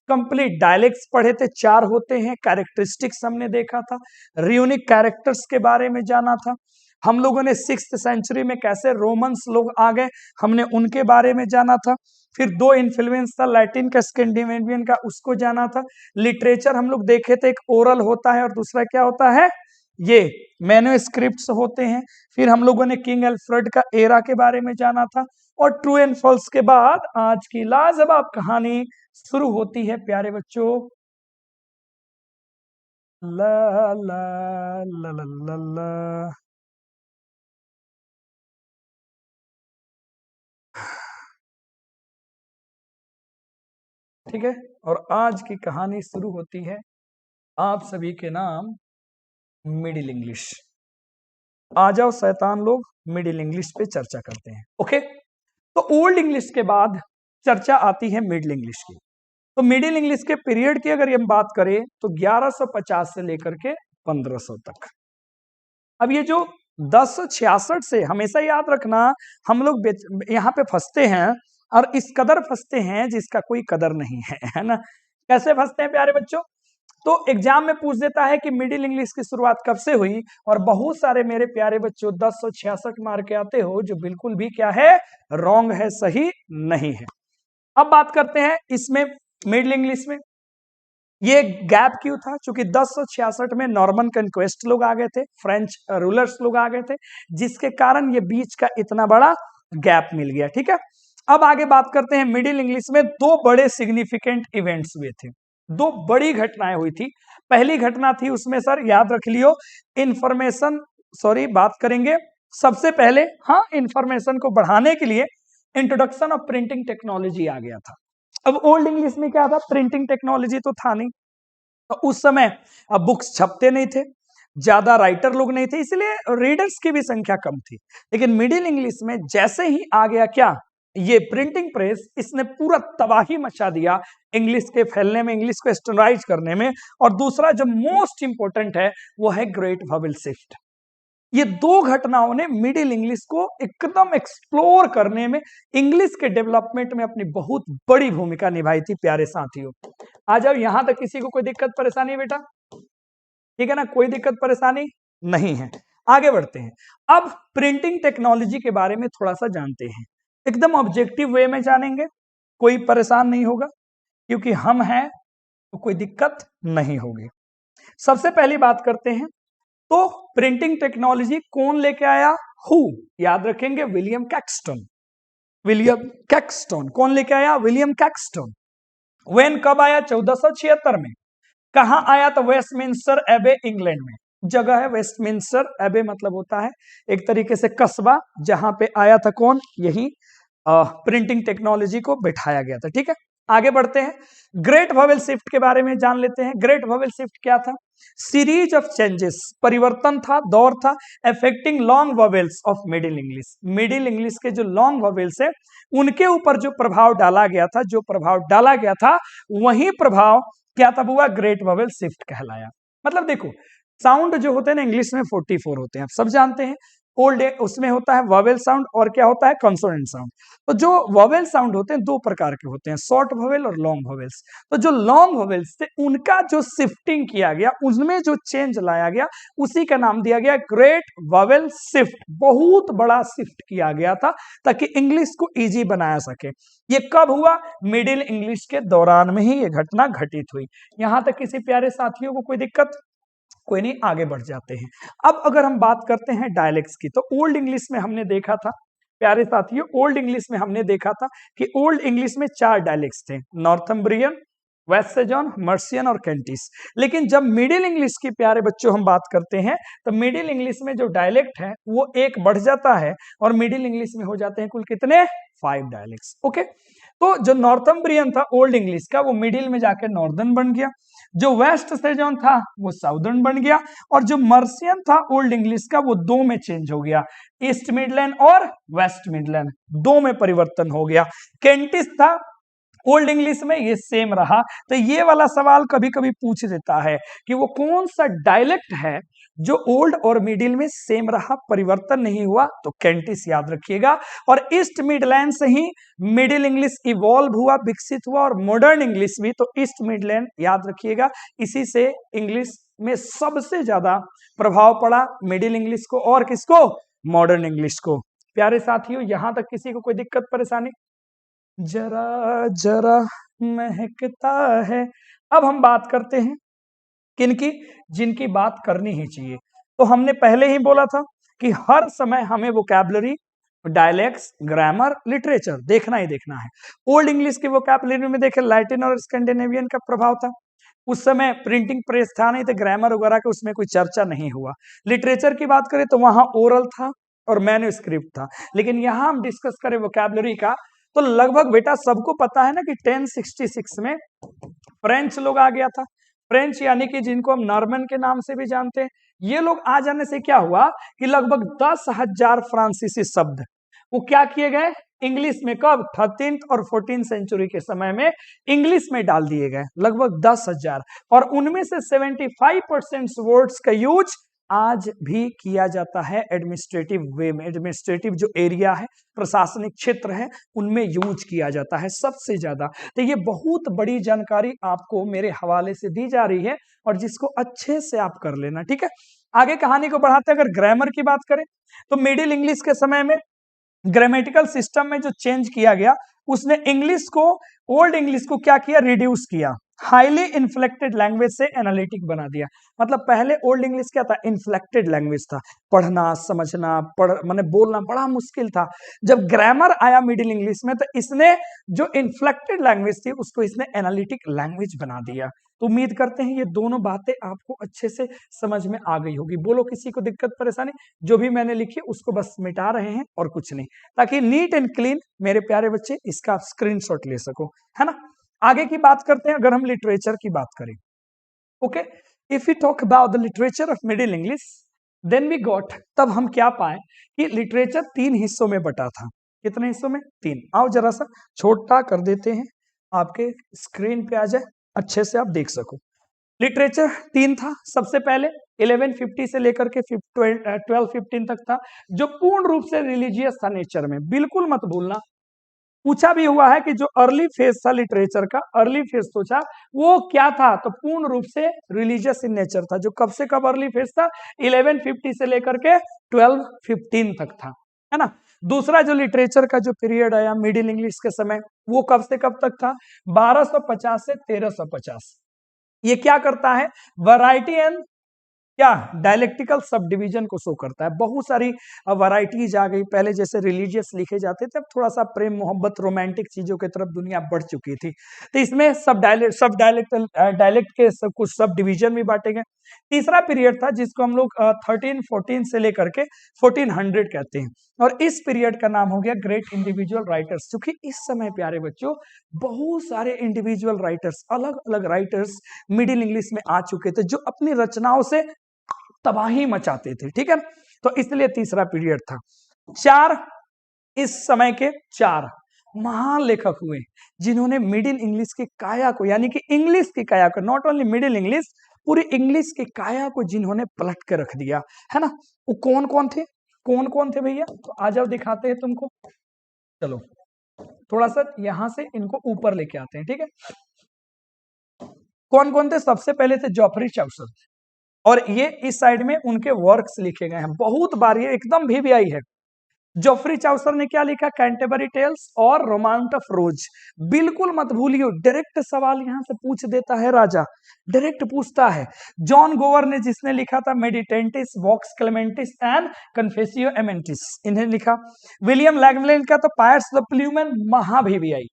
कंप्लीट डायलेक्ट्स पढ़े थे, 4 होते हैं, कैरेक्टरिस्टिक्स हमने देखा था, रियूनिक कैरेक्टर्स के बारे में जाना था। हम लोगों ने 6th सेंचुरी में कैसे रोमन्स लोग आ गए, हमने उनके बारे में जाना था। फिर 2 इन्फ्लुएंस था, लैटिन का, स्कैंडिनेवियन का, उसको जाना था। लिटरेचर हम लोग देखे थे, एक ओरल होता है और दूसरा क्या होता है, ये मैन्युस्क्रिप्ट्स होते हैं। फिर हम लोगों ने किंग अल्फ्रेड का एरा के बारे में जाना था। और ट्रू एंड फॉल्स के बाद आज की लाजवाब कहानी शुरू होती है प्यारे बच्चों। ला ला ला ला ला ला। ठीक है, और आज की कहानी शुरू होती है आप सभी के नाम मिडिल इंग्लिश। आ जाओ शैतान लोग, मिडिल इंग्लिश पे चर्चा करते हैं। ओके, तो ओल्ड इंग्लिश के बाद चर्चा आती है मिडिल इंग्लिश की। तो मिडिल इंग्लिश के पीरियड की अगर हम बात करें तो 1150 से लेकर के 1500 तक। अब ये जो 1066 से, हमेशा याद रखना, हम लोग यहाँ पे फंसते हैं, और इस कदर फंसते हैं जिसका कोई कदर नहीं है ना। कैसे फंसते हैं प्यारे बच्चों? तो एग्जाम में पूछ देता है कि मिडिल इंग्लिश की शुरुआत कब से हुई, और बहुत सारे मेरे प्यारे बच्चों 1066 मार के आते हो, जो बिल्कुल भी क्या है, रॉन्ग है, सही नहीं है। अब बात करते हैं इसमें मिडिल इंग्लिश में। ये गैप क्यों था? क्योंकि 1066 में नॉर्मन कंक्वेस्ट लोग आ गए थे, फ्रेंच रूलर्स लोग आ गए थे, जिसके कारण ये बीच का इतना बड़ा गैप मिल गया। ठीक है, अब आगे बात करते हैं मिडिल इंग्लिश में दो बड़े सिग्निफिकेंट इवेंट्स हुए थे, दो बड़ी घटनाएं हुई थी। पहली घटना थी उसमें सर याद रख लियो, इंफॉर्मेशन बात करेंगे सबसे पहले, हाँ, इंफॉर्मेशन को बढ़ाने के लिए इंट्रोडक्शन ऑफ प्रिंटिंग टेक्नोलॉजी आ गया था। अब ओल्ड इंग्लिश में क्या था, प्रिंटिंग टेक्नोलॉजी तो था नहीं, तो उस समय अब बुक्स छपते नहीं थे, ज्यादा राइटर लोग नहीं थे, इसलिए रीडर्स की भी संख्या कम थी। लेकिन मिडिल इंग्लिश में जैसे ही आ गया क्या, ये प्रिंटिंग प्रेस, इसने पूरा तबाही मचा दिया इंग्लिश के फैलने में, इंग्लिश को स्टैंडर्डाइज करने में। और दूसरा जो मोस्ट इंपोर्टेंट है वो है ग्रेट वोवेल शिफ्ट। ये दो घटनाओं ने मिडिल इंग्लिश को एकदम एक्सप्लोर करने में, इंग्लिश के डेवलपमेंट में अपनी बहुत बड़ी भूमिका निभाई थी। प्यारे साथियों, आ जाओ यहां तक, किसी को कोई दिक्कत परेशानी है बेटा? ठीक है ना, कोई दिक्कत परेशानी नहीं है। आगे बढ़ते हैं, अब प्रिंटिंग टेक्नोलॉजी के बारे में थोड़ा सा जानते हैं, एकदम ऑब्जेक्टिव वे में जानेंगे, कोई परेशान नहीं होगा, क्योंकि हम हैं तो कोई दिक्कत नहीं होगी। सबसे पहली बात करते हैं, तो प्रिंटिंग टेक्नोलॉजी कौन लेके आया? हु, याद रखेंगे, विलियम कैक्सटन। विलियम कैक्सटन कौन लेके आया? William Caxton. वेन कब आया? 1476 में। कहां आया? तो वेस्टमिंस्टर एबे, इंग्लैंड में। जगह है वेस्टमिंस्टर एबे, मतलब होता है एक तरीके से कस्बा, जहां पे आया था कौन? यही प्रिंटिंग टेक्नोलॉजी को बिठाया गया था। ठीक है, आगे बढ़ते हैं, ग्रेट वोवेल शिफ्ट के बारे में जान लेते हैं। ग्रेट वोवेल शिफ्ट क्या था? सीरीज ऑफ चेंजेस, परिवर्तन था, दौर था, affecting long vowels of Middle English. Middle English के जो लॉन्ग वोवेल्स है उनके ऊपर जो प्रभाव डाला गया था, जो प्रभाव डाला गया था, वही प्रभाव क्या तब हुआ? ग्रेट वोवेल शिफ्ट कहलाया। मतलब देखो, साउंड जो होते हैं ना इंग्लिश में 44 होते हैं, आप सब जानते हैं। ओल्ड उसमें होता है वोवेल साउंड और क्या होता है? Consonant sound. तो जो वोवेल साउंड होते हैं दो प्रकार के होते हैं, शॉर्ट वोवेल और लॉन्ग वोवेल्स। तो जो लॉन्ग वोवेल्स थे उनका जो शिफ्टिंग किया गया, उसमें जो चेंज लाया गया, उसी का नाम दिया गया ग्रेट वोवेल शिफ्ट। बहुत बड़ा शिफ्ट किया गया था ताकि इंग्लिश को इजी बनाया सके। ये कब हुआ? मिडिल इंग्लिश के दौरान में ही ये घटना घटित हुई। यहां तक किसी प्यारे साथियों को कोई दिक्कत? कोई नहीं, आगे बढ़ जाते हैं। अब अगर हम बात करते हैं डायलेक्ट्स की, तो ओल्ड इंग्लिश में हमने देखा था प्यारे साथियों, ओल्ड इंग्लिश में हमने देखा था कि ओल्ड इंग्लिश में 4 डायलेक्ट्स थे, नॉर्थम्ब्रियन, वेस्ट सेजॉन, मर्सियन और कैंटिस। लेकिन जब मिडिल इंग्लिश की प्यारे बच्चों हम बात करते हैं, तो मिडिल इंग्लिश में जो डायलेक्ट है वो एक बढ़ जाता है, और मिडिल इंग्लिश में हो जाते हैं कुल कितने? 5 डायलेक्ट्स। ओके, तो जो नॉर्थम्ब्रियन था ओल्ड इंग्लिश का, वो मिडिल में जाके नॉर्दर्न बन गया। जो वेस्ट सेजॉन था वो साउदर्न बन गया, और जो मर्सियन था ओल्ड इंग्लिश का, वो दो में चेंज हो गया, ईस्ट मिडलैंड और वेस्ट मिडलैंड, दो में परिवर्तन हो गया। कैंटिस था ओल्ड इंग्लिश में, ये सेम रहा। तो ये वाला सवाल कभी कभी पूछ देता है कि वो कौन सा डायलेक्ट है जो ओल्ड और मिडिल में सेम रहा, परिवर्तन नहीं हुआ, तो कैंटिस याद रखिएगा। और ईस्ट मिडलैंड से ही मिडिल इंग्लिश इवॉल्व हुआ, विकसित हुआ, और मॉडर्न इंग्लिश भी, तो ईस्ट मिडलैंड याद रखिएगा। इसी से इंग्लिश में सबसे ज्यादा प्रभाव पड़ा मिडिल इंग्लिश को, और किसको? मॉडर्न इंग्लिश को। प्यारे साथियों, यहां तक किसी को कोई दिक्कत परेशानी? जरा जरा महकता है। अब हम बात करते हैं किनकी, जिनकी बात करनी ही चाहिए। तो हमने पहले ही बोला था कि हर समय हमें वोकैबुलरी, डायलेक्ट्स, ग्रामर, लिटरेचर देखना ही देखना है। ओल्ड इंग्लिश की वोकैबुलरी में देखें, लैटिन और स्कैंडिनेवियन का प्रभाव था। उस समय प्रिंटिंग प्रेस था नहीं, तो ग्रामर वगैरह का उसमें कोई चर्चा नहीं हुआ। लिटरेचर की बात करें तो वहां ओरल था और मैन्युस्क्रिप्ट था। लेकिन यहां हम डिस्कस करें वोकैबुलरी का, तो लगभग बेटा सबको पता है ना कि 1066 में फ्रेंच लोग आ गया था। फ्रेंच यानी कि जिनको हम नॉर्मन के नाम से भी जानते हैं। ये लोग आ जाने से क्या हुआ कि लगभग 10,000 फ्रांसीसी शब्द वो क्या किए गए इंग्लिश में, कब? 13th और 14th सेंचुरी के समय में इंग्लिश में डाल दिए गए, लगभग 10,000। और उनमें से 75% वर्ड्स का यूज आज भी किया जाता है एडमिनिस्ट्रेटिव वे में। एडमिनिस्ट्रेटिव जो एरिया है, प्रशासनिक क्षेत्र है, उनमें यूज किया जाता है सबसे ज्यादा। तो ये बहुत बड़ी जानकारी आपको मेरे हवाले से दी जा रही है, और जिसको अच्छे से आप कर लेना। ठीक है, आगे कहानी को बढ़ाते हैं। अगर ग्रामर की बात करें तो मिडिल इंग्लिश के समय में ग्रामेटिकल सिस्टम में जो चेंज किया गया, उसने इंग्लिश को, ओल्ड इंग्लिश को क्या किया, रिड्यूस किया, हाईली इन्फ्लेक्टेड लैंग्वेज से एनालिटिक बना दिया। मतलब पहले ओल्ड इंग्लिश क्या था, इन्फ्लेक्टेड लैंग्वेज था, पढ़ना समझना माने बोलना बड़ा मुश्किल था। जब ग्रामर आया मिडिल इंग्लिश में, तो इसने जो इन्फ्लेक्टेड लैंग्वेज थी उसको इसने एनालिटिक लैंग्वेज बना दिया। तो उम्मीद करते हैं ये दोनों बातें आपको अच्छे से समझ में आ गई होगी। बोलो किसी को दिक्कत परेशानी, जो भी मैंने लिखी उसको बस मिटा रहे हैं और कुछ नहीं, ताकि नीट एंड क्लीन मेरे प्यारे बच्चे इसका स्क्रीनशॉट ले सको, है ना। आगे की बात करते हैं, अगर हम लिटरेचर की बात करें, okay, if you talk about the literature of Middle English, then we got, तब हम क्या पाए कि लिटरेचर 3 हिस्सों में बटा था। कितने हिस्सों में, 3। आओ जरा सा छोटा कर देते हैं, आपके स्क्रीन पे आ जाए, अच्छे से आप देख सको। लिटरेचर 3 था। सबसे पहले 1150 से लेकर के 1215 तक था, जो पूर्ण रूप से रिलीजियस था नेचर में, बिल्कुल मत भूलना। पूछा भी हुआ है कि जो अर्ली फेज था लिटरेचर का, अर्ली फेज तो था वो क्या था, तो पूर्ण रूप से रिलीजियस इन नेचर था। जो कब से कब अर्ली फेज था, 1150 से लेकर के 1215 तक था, है ना। दूसरा जो लिटरेचर का जो पीरियड आया मिडिल इंग्लिश के समय, वो कब से कब तक था, 1250 से 1350। ये क्या करता है, वैरायटी एंड क्या, डायलेक्टिकल सब डिवीजन को शो करता है। बहुत सारी वैरायटीज आ गई, पहले जैसे रिलीजियस लिखे जाते थे, अब थोड़ा सा प्रेम मोहब्बत रोमांटिक चीजों की तरफ दुनिया बढ़ चुकी थी, तो इसमें सब डायलेक्ट के सब कुछ सब डिवीजन भी बांटे गए। तीसरा पीरियड था जिसको हम लोग 1314 से लेकर के 1400 कहते हैं, और इस पीरियड का नाम हो गया ग्रेट इंडिविजुअल राइटर्स। क्योंकि इस समय प्यारे बच्चों बहुत सारे इंडिविजुअल राइटर्स, अलग अलग राइटर्स मिडिल इंग्लिश में आ चुके थे, जो अपनी रचनाओं से तबाही मचाते थे, ठीक है। तो इसलिए तीसरा पीरियड था। 4 इस समय के 4 महान लेखक हुए, जिन्होंने मिडिल इंग्लिश की काया को, यानी कि इंग्लिश की काया को, नॉट ओनली मिडिल इंग्लिश, पूरी इंग्लिश की काया को जिन्होंने पलट के रख दिया, है ना। वो कौन कौन थे, कौन कौन थे भैया, तो आ जाओ दिखाते हैं तुमको। चलो थोड़ा सा यहां से इनको ऊपर लेके आते हैं, ठीक है। कौन कौन थे, सबसे पहले थे जॉफरी चाउसर, और ये इस साइड में उनके वर्क्स लिखे गए हैं, बहुत बार ये एकदम VVI है। जोफ्री चाउसर ने क्या लिखा, कैंटेबरी टेल्स और रोमांस ऑफ रोज। बिल्कुल मत भूलियो, डायरेक्ट सवाल यहां से पूछ देता है राजा, डायरेक्ट पूछता है। जॉन गोवर ने जिसने लिखा था मेडिटेंटिस, वॉक्स क्लेमेंटिस एंड कन्फेसियो एमेंटिस, इन्हें लिखा। विलियम लैगलैंड का तो पायर्स द प्लूमन, महा VVI,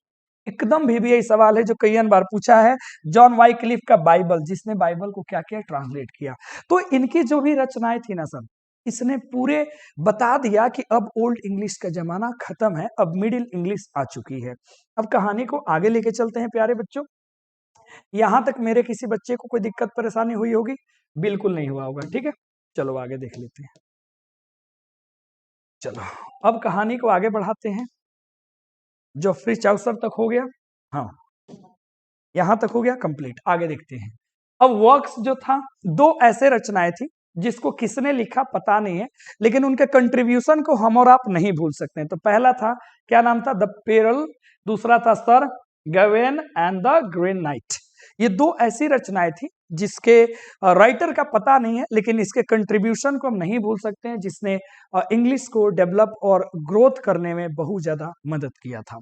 एकदम VVI सवाल है जो कई बार पूछा है। जॉन वाइक्लिफ का बाइबल, जिसने बाइबल को क्या किया, ट्रांसलेट किया। तो इनकी जो भी रचनाएं थी ना सब, इसने पूरे बता दिया कि अब ओल्ड इंग्लिश का जमाना खत्म है, अब मिडिल इंग्लिश आ चुकी है। अब कहानी को आगे लेके चलते हैं प्यारे बच्चों। यहां तक मेरे किसी बच्चे को कोई दिक्कत परेशानी हुई होगी, बिल्कुल नहीं हुआ होगा, ठीक है। चलो आगे देख लेते हैं। चलो अब कहानी को आगे बढ़ाते हैं। जोफ्री चाउसर तक हो गया, हाँ यहां तक हो गया कंप्लीट। आगे देखते हैं। अब वर्क्स जो था, 2 ऐसे रचनाएं थी जिसको किसने लिखा पता नहीं है, लेकिन उनके कंट्रीब्यूशन को हम और आप नहीं भूल सकते हैं। तो पहला था, क्या नाम था, द पेरल, दूसरा था Sir Gawain and the Green Knight. ये 2 ऐसी रचनाएं थी जिसके राइटर का पता नहीं है, लेकिन इसके कंट्रीब्यूशन को हम नहीं भूल सकते हैं, जिसने इंग्लिश को डेवलप और ग्रोथ करने में बहुत ज्यादा मदद किया था।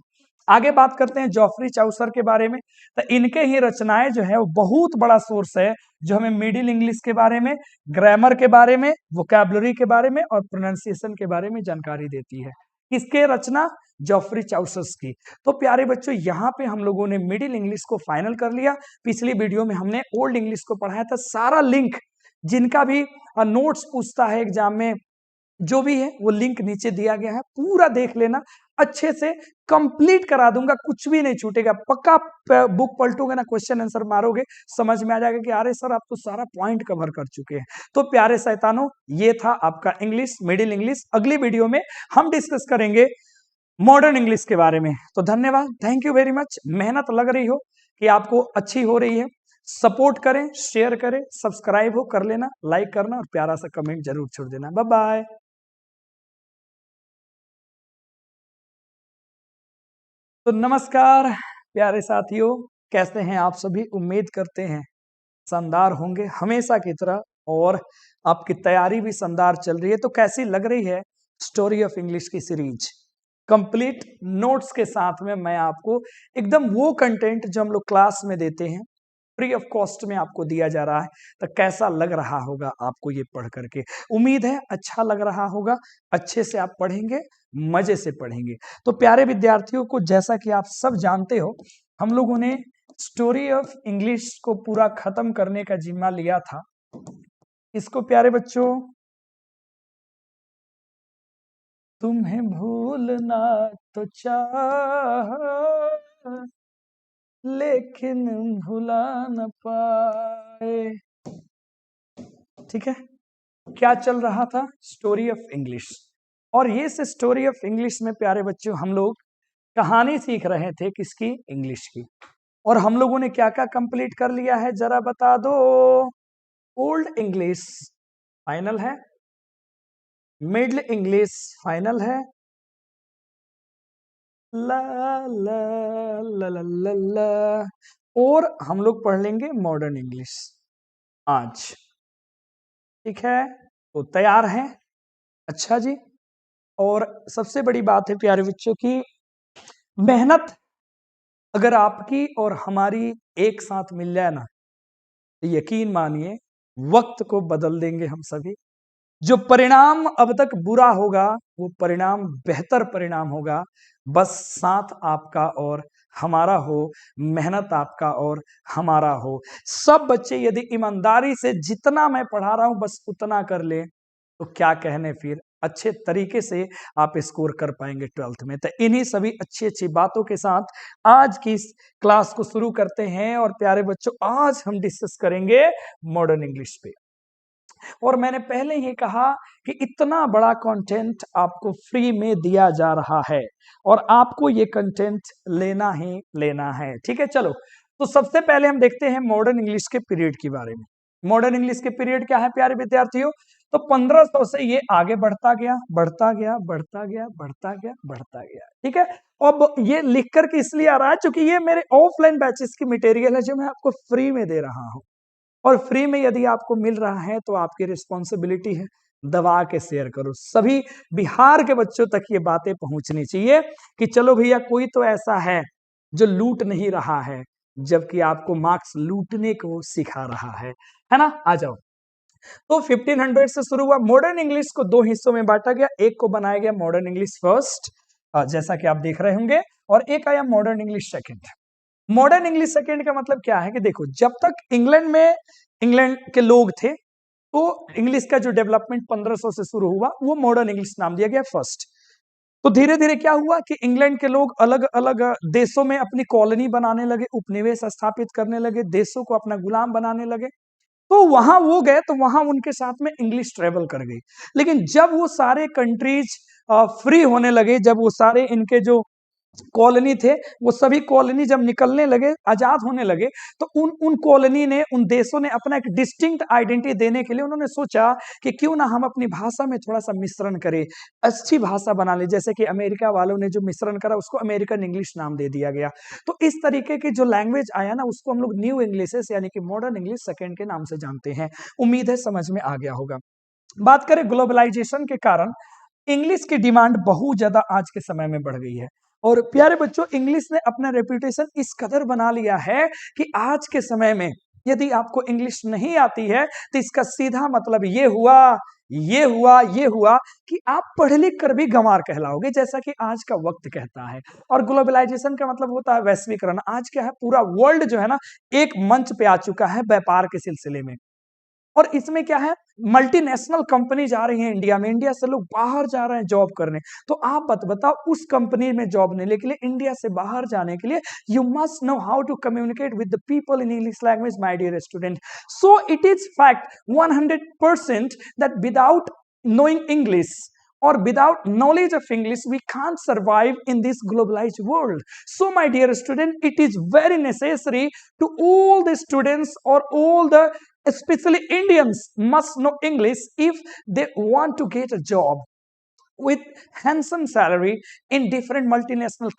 आगे बात करते हैं जॉफरी चाउसर के बारे में। तो इनके ही रचनाएं जो है वो बहुत बड़ा सोर्स है, जो हमें मिडिल इंग्लिश के बारे में, ग्रामर के बारे में, वोकैबुलरी के बारे में और प्रोनाउंसिएशन के बारे में जानकारी देती है। किसके रचना, जॉफरी चाउसर्स की। तो प्यारे बच्चों यहाँ पे हम लोगों ने मिडिल इंग्लिश को फाइनल कर लिया। पिछली वीडियो में हमने ओल्ड इंग्लिश को पढ़ाया था। सारा लिंक जिनका भी नोट्स पूछता है एग्जाम में, जो भी है वो लिंक नीचे दिया गया है, पूरा देख लेना, अच्छे से कंप्लीट करा दूंगा, कुछ भी नहीं छूटेगा। पक्का बुक पलटोगे ना, क्वेश्चन आंसर मारोगे, समझ में आ जाएगा कि अरे सर आप तो सारा पॉइंट कवर कर चुके हैं। तो प्यारे शैतानों, ये था आपका इंग्लिश, मिडिल इंग्लिश। अगली वीडियो में हम डिस्कस करेंगे मॉडर्न इंग्लिश के बारे में। तो धन्यवाद, थैंक यू वेरी मच। मेहनत लग रही हो कि आपको अच्छी हो रही है, सपोर्ट करें, शेयर करें, सब्सक्राइब हो कर लेना, लाइक करना और प्यारा सा कमेंट जरूर छोड़ देना। Bye bye. तो नमस्कार प्यारे साथियों, कैसे हैं आप सभी। उम्मीद करते हैं शानदार होंगे हमेशा की तरह, और आपकी तैयारी भी शानदार चल रही है। तो कैसी लग रही है स्टोरी ऑफ इंग्लिश की सीरीज, कंप्लीट नोट्स के साथ में मैं आपको एकदम वो कंटेंट जो हम लोग क्लास में देते हैं फ्री ऑफ कॉस्ट में आपको दिया जा रहा है। तो कैसा लग रहा होगा आपको ये पढ़ करके? उम्मीद है अच्छा लग रहा होगा, अच्छे से आप पढ़ेंगे, मजे से पढ़ेंगे। तो प्यारे विद्यार्थियों को, जैसा कि आप सब जानते हो, हम लोगों ने स्टोरी ऑफ इंग्लिश को पूरा खत्म करने का जिम्मा लिया था। इसको प्यारे बच्चों, तुम्हें भूलना तो चाह लेकिन भुला न पाए, ठीक है? क्या चल रहा था? Story of English. और ये से स्टोरी ऑफ इंग्लिश में प्यारे बच्चों हम लोग कहानी सीख रहे थे, किसकी? इंग्लिश की। और हम लोगों ने क्या क्या कंप्लीट कर लिया है, जरा बता दो। ओल्ड इंग्लिश फाइनल है, मिडिल इंग्लिश फाइनल है, ला ला ला ला ला ला, और हम लोग पढ़ लेंगे मॉडर्न इंग्लिश आज, ठीक है? तो तैयार हैं? अच्छा जी। और सबसे बड़ी बात है प्यारे बच्चों की, मेहनत अगर आपकी और हमारी एक साथ मिल जाए ना, तो यकीन मानिए वक्त को बदल देंगे हम सभी। जो परिणाम अब तक बुरा होगा वो परिणाम बेहतर परिणाम होगा, बस साथ आपका और हमारा हो, मेहनत आपका और हमारा हो। सब बच्चे यदि ईमानदारी से जितना मैं पढ़ा रहा हूं बस उतना कर ले, तो क्या कहने, फिर अच्छे तरीके से आप स्कोर कर पाएंगे 12th में। तो इन्हीं सभी अच्छी अच्छी बातों के साथ आज की इस क्लास को शुरू करते हैं। और प्यारे बच्चों, आज हम डिस्कस करेंगे मॉडर्न इंग्लिश पे। और मैंने पहले ही कहा कि इतना बड़ा कंटेंट आपको फ्री में दिया जा रहा है और आपको ये कंटेंट लेना ही लेना है, ठीक है? चलो, तो सबसे पहले हम देखते हैं मॉडर्न इंग्लिश के पीरियड के बारे में। मॉडर्न इंग्लिश के पीरियड क्या है प्यारे विद्यार्थियों? तो 1500 से ये आगे बढ़ता गया, बढ़ता गया, बढ़ता गया, बढ़ता गया, बढ़ता गया, ठीक है? अब ये लिख करके इसलिए आ रहा है क्योंकि ये मेरे ऑफलाइन बैचेस की मटेरियल है जो मैं आपको फ्री में दे रहा हूं। और फ्री में यदि आपको मिल रहा है तो आपकी रिस्पॉन्सिबिलिटी है, दबा के शेयर करो। सभी बिहार के बच्चों तक ये बातें पहुंचनी चाहिए कि चलो भैया, कोई तो ऐसा है जो लूट नहीं रहा है, जबकि आपको मार्क्स लूटने को सिखा रहा है ना? आ जाओ। तो 1500 से शुरू हुआ। मॉडर्न इंग्लिश को दो हिस्सों में बांटा गया, एक को बनाया गया मॉडर्न इंग्लिश फर्स्ट, जैसा कि आप देख रहे होंगे, और एक आया modern English second. Modern English second का मतलब क्या है कि देखो, जब तक इंग्लैंड के लोग थे तो इंग्लिश का जो डेवलपमेंट 1500 से शुरू हुआ वो मॉडर्न इंग्लिश नाम दिया गया फर्स्ट। तो धीरे धीरे क्या हुआ कि इंग्लैंड के लोग अलग अलग देशों में अपनी कॉलोनी बनाने लगे, उपनिवेश स्थापित करने लगे, देशों को अपना गुलाम बनाने लगे। तो वहां वो गए तो वहां उनके साथ में इंग्लिश ट्रेवल कर गई। लेकिन जब वो सारे कंट्रीज फ्री होने लगे, जब वो सारे इनके जो कॉलोनी थे वो सभी कॉलोनी जब निकलने लगे, आजाद होने लगे, तो उन कॉलोनी ने, उन देशों ने अपना एक डिस्टिंक्ट आइडेंटिटी देने के लिए उन्होंने सोचा कि क्यों ना हम अपनी भाषा में थोड़ा सा मिश्रण करें, अच्छी भाषा बना ले। जैसे कि अमेरिका वालों ने जो मिश्रण करा उसको अमेरिकन इंग्लिश नाम दे दिया गया। तो इस तरीके की जो लैंग्वेज आया ना उसको हम लोग न्यू इंग्लिश यानी कि मॉडर्न इंग्लिश सेकेंड के नाम से जानते हैं। उम्मीद है समझ में आ गया होगा। बात करें ग्लोबलाइजेशन के कारण इंग्लिश की डिमांड बहुत ज्यादा आज के समय में बढ़ गई है। और प्यारे बच्चों, इंग्लिश ने अपना रेपुटेशन इस कदर बना लिया है कि आज के समय में यदि आपको इंग्लिश नहीं आती है तो इसका सीधा मतलब ये हुआ कि आप पढ़ लिख कर भी गंवार कहलाओगे, जैसा कि आज का वक्त कहता है। और ग्लोबलाइजेशन का मतलब होता है वैश्वीकरण। आज क्या है, पूरा वर्ल्ड जो है ना एक मंच पे आ चुका है व्यापार के सिलसिले में। और इसमें क्या है, मल्टीनेशनल कंपनी जा रही है इंडिया में, इंडिया से लोग बाहर जा रहे हैं जॉब करने। तो आप बताओ, उस कंपनी में जॉब लेने के लिए, इंडिया से बाहर जाने के लिए, you must know how to communicate with the people in English language, my dear student. So it is fact 100% that without knowing English or without knowledge of English, we can't survive in this globalized world. So my dear student, it is very necessary to all the students or all the especially Indians must know English if they want to get a job with handsome salary in different multinational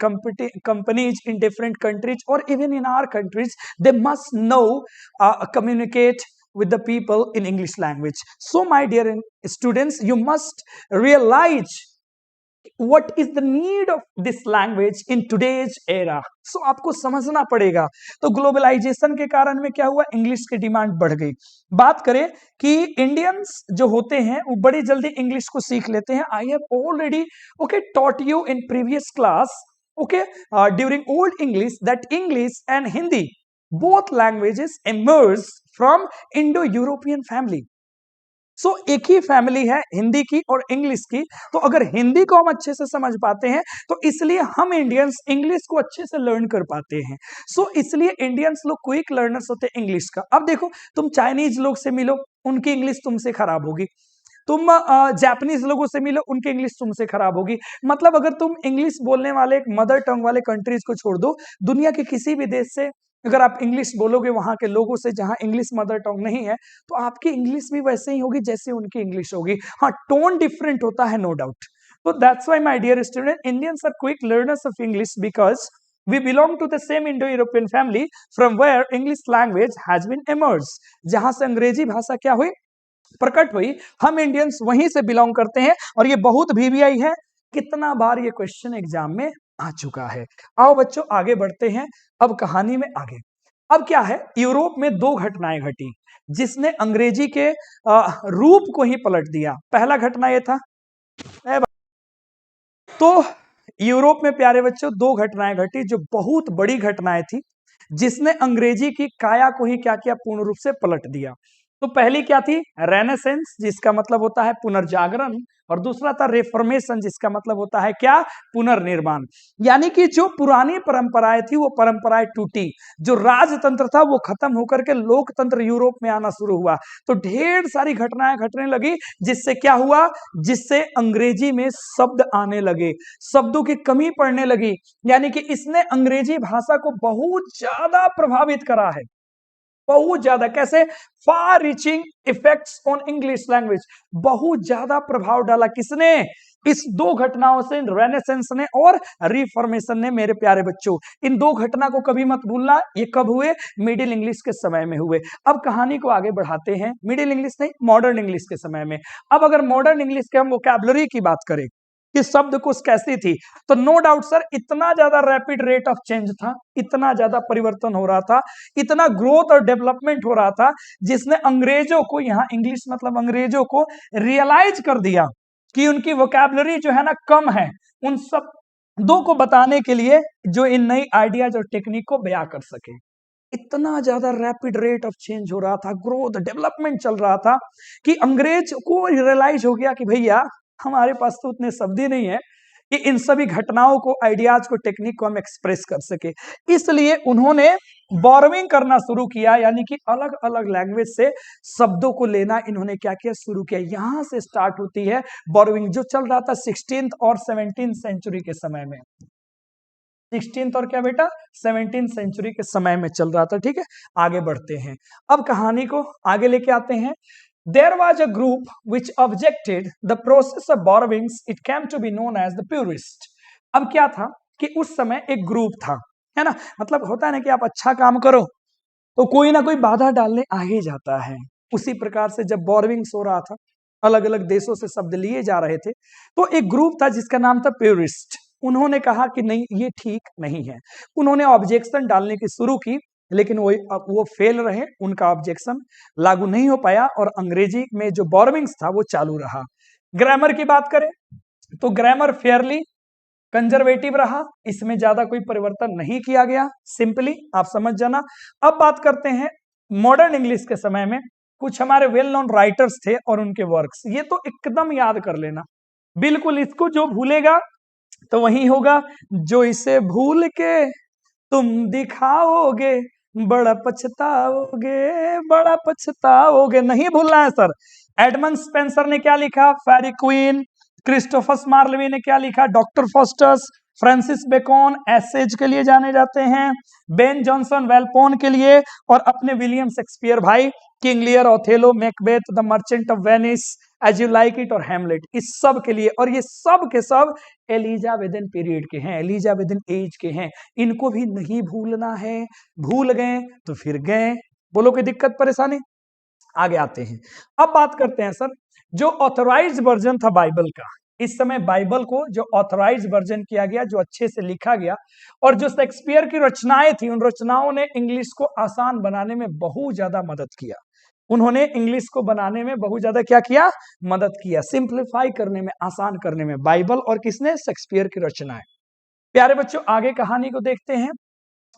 companies in different countries or even in our countries. They must know communicate with the people in English language. So my dear students, you must realize what is the need of this language in today's era? सो आपको समझना पड़ेगा। तो globalisation के कारण में क्या हुआ, English की डिमांड बढ़ गई। बात करें कि इंडियंस जो होते हैं वो बड़ी जल्दी इंग्लिश को सीख लेते हैं। I have already taught you in previous class during old English that English and Hindi both languages emerged from Indo-European family। सो एक ही फैमिली है हिंदी की और इंग्लिश की। तो अगर हिंदी को हम अच्छे से समझ पाते हैं तो इसलिए हम इंडियंस इंग्लिश को अच्छे से लर्न कर पाते हैं। सो इसलिए इंडियंस लोग क्विक लर्नर्स होते हैं इंग्लिश का। अब देखो, तुम चाइनीज लोग से मिलो, उनकी इंग्लिश तुमसे खराब होगी। तुम जापानीज लोगों से मिलो, उनकी इंग्लिश तुमसे खराब होगी। मतलब अगर तुम इंग्लिश बोलने वाले मदर टंग वाले कंट्रीज को छोड़ दो, दुनिया के किसी भी देश से अगर आप इंग्लिश बोलोगे वहां के लोगों से जहां इंग्लिश मदर टंग नहीं है, तो आपकी इंग्लिश भी वैसे ही होगी जैसे उनकी इंग्लिश होगी। हाँ, टोन डिफरेंट होता है, नो डाउट। तो that's why my dear student, Indians are quick learners of English because we belong to the same Indo-European family from where English language has been emerged। जहां से अंग्रेजी भाषा क्या हुई, प्रकट हुई, हम इंडियंस वहीं से बिलोंग करते हैं। और ये बहुत VVI है, कितना बार ये क्वेश्चन एग्जाम में आ चुका है। आओ बच्चों आगे बढ़ते हैं अब कहानी में आगे। अब क्या है, यूरोप में दो घटनाएं घटी जिसने अंग्रेजी के रूप को ही पलट दिया। पहला घटना ये था, तो यूरोप में प्यारे बच्चों दो घटनाएं घटी जो बहुत बड़ी घटनाएं थी, जिसने अंग्रेजी की काया को ही क्या किया, पूर्ण रूप से पलट दिया। तो पहली क्या थी, रेनेसेंस, जिसका मतलब होता है पुनर्जागरण, और दूसरा था रेफॉर्मेशन, जिसका मतलब होता है क्या, पुनर्निर्माण। यानी कि जो पुरानी परंपराएं थी वो परंपराएं टूटी, जो राजतंत्र था वो खत्म होकर के लोकतंत्र यूरोप में आना शुरू हुआ। तो ढेर सारी घटनाएं घटने लगी, जिससे क्या हुआ, जिससे अंग्रेजी में शब्द आने लगे, शब्दों की कमी पड़ने लगी। यानी कि इसने अंग्रेजी भाषा को बहुत ज्यादा प्रभावित करा है, बहुत ज्यादा। कैसे, far reaching effects on English language, बहुत ज्यादा प्रभाव डाला किसने, इस दो घटनाओं से, रेनेसेंस ने और रिफॉर्मेशन ने। मेरे प्यारे बच्चों, इन दो घटना को कभी मत भूलना। ये कब हुए, मिडिल इंग्लिश के समय में हुए। अब कहानी को आगे बढ़ाते हैं, मिडिल इंग्लिश नहीं, मॉडर्न इंग्लिश के समय में। अब अगर मॉडर्न इंग्लिश के हम वोकैबुलरी की बात करें कि शब्दकोश कैसी थी, तो नो डाउट सर, इतना ज्यादा रैपिड रेट ऑफ चेंज था, इतना ज्यादा परिवर्तन हो रहा था, इतना ग्रोथ और डेवलपमेंट हो रहा था, जिसने अंग्रेजों को, यहाँ इंग्लिश मतलब अंग्रेजों को रियलाइज कर दिया कि उनकी वोकैबुलरी जो है ना कम है, उन सब दो को बताने के लिए जो इन नई आइडियाज और टेक्निक को बयां कर सके। इतना ज्यादा रैपिड रेट ऑफ चेंज हो रहा था, ग्रोथ डेवलपमेंट चल रहा था, कि अंग्रेज को रियलाइज हो गया कि भैया हमारे पास तो उतने शब्द ही नहीं है कि इन सभी घटनाओं को, आइडियाज को, टेक्निक को हम एक्सप्रेस कर सके। इसलिए उन्होंने बोरोइंग करना शुरू किया, यानी कि अलग अलग लैंग्वेज से शब्दों को लेना इन्होंने क्या किया, शुरू किया। यहां से स्टार्ट होती है बोरोइंग, जो चल रहा था 16th और 17th सेंचुरी के समय में। 16th और क्या बेटा, 17th सेंचुरी के समय में चल रहा था। ठीक है, आगे बढ़ते हैं, अब कहानी को आगे लेके आते हैं। There was a group which objected the process of borrowings. It came to be known as the purist। अब क्या था कि उस समय एक ग्रुप था, है ना, मतलब होता है ना कि आप अच्छा काम करो तो कोई ना कोई बाधा डालने आ ही जाता है। उसी प्रकार से जब बोरोइंग्स हो रहा था, अलग अलग देशों से शब्द लिए जा रहे थे, तो एक ग्रुप था जिसका नाम था प्यूरिस्ट। उन्होंने कहा कि नहीं, ये ठीक नहीं है। उन्होंने ऑब्जेक्शन डालने की शुरू की, लेकिन वो फेल रहे, उनका ऑब्जेक्शन लागू नहीं हो पाया, और अंग्रेजी में जो बोरोइंग्स था वो चालू रहा। ग्रामर की बात करें तो ग्रामर फेयरली कंजर्वेटिव रहा, इसमें ज्यादा कोई परिवर्तन नहीं किया गया, सिंपली आप समझ जाना। अब बात करते हैं मॉडर्न इंग्लिश के समय में, कुछ हमारे वेल नोन राइटर्स थे और उनके वर्क्स, ये तो एकदम याद कर लेना, बिल्कुल। इसको जो भूलेगा तो वही होगा, जो इसे भूल के तुम दिखाओगे बड़ा पछताओगे, बड़ा पछताओगे। नहीं भूलना है सर। एडमंड स्पेंसर ने क्या लिखा, फेरी क्वीन। क्रिस्टोफर मार्लवी ने क्या लिखा, Doctor Faustus. Francis Bacon essays के लिए जाने जाते हैं, बेन जॉनसन वेलपोन के लिए, और अपने विलियम शेक्सपियर भाई, King Lear, Othello, Macbeth, the Merchant of Venice, As You Like It और हैमलेट, इस सब के लिए। और ये सब के सब एलिजाबेथन पीरियड के हैं, एलिजाबेथन एज के हैं, इनको भी नहीं भूलना है। भूल गए तो फिर गए, बोलो कोई दिक्कत परेशानी। आगे आते हैं, अब बात करते हैं सर, जो ऑथराइज्ड वर्जन था बाइबल का, इस समय बाइबल को जो ऑथराइज वर्जन किया गया, जो अच्छे से लिखा गया, और जो शेक्सपियर की रचनाएं थी, उन रचनाओं ने इंग्लिश को आसान बनाने में बहुत ज्यादा मदद किया। उन्होंने इंग्लिश को बनाने में बहुत ज्यादा क्या किया, मदद किया, सिंप्लीफाई करने में, आसान करने में। बाइबल और किसने, शेक्सपियर की रचनाएं। प्यारे बच्चों, आगे कहानी को देखते हैं।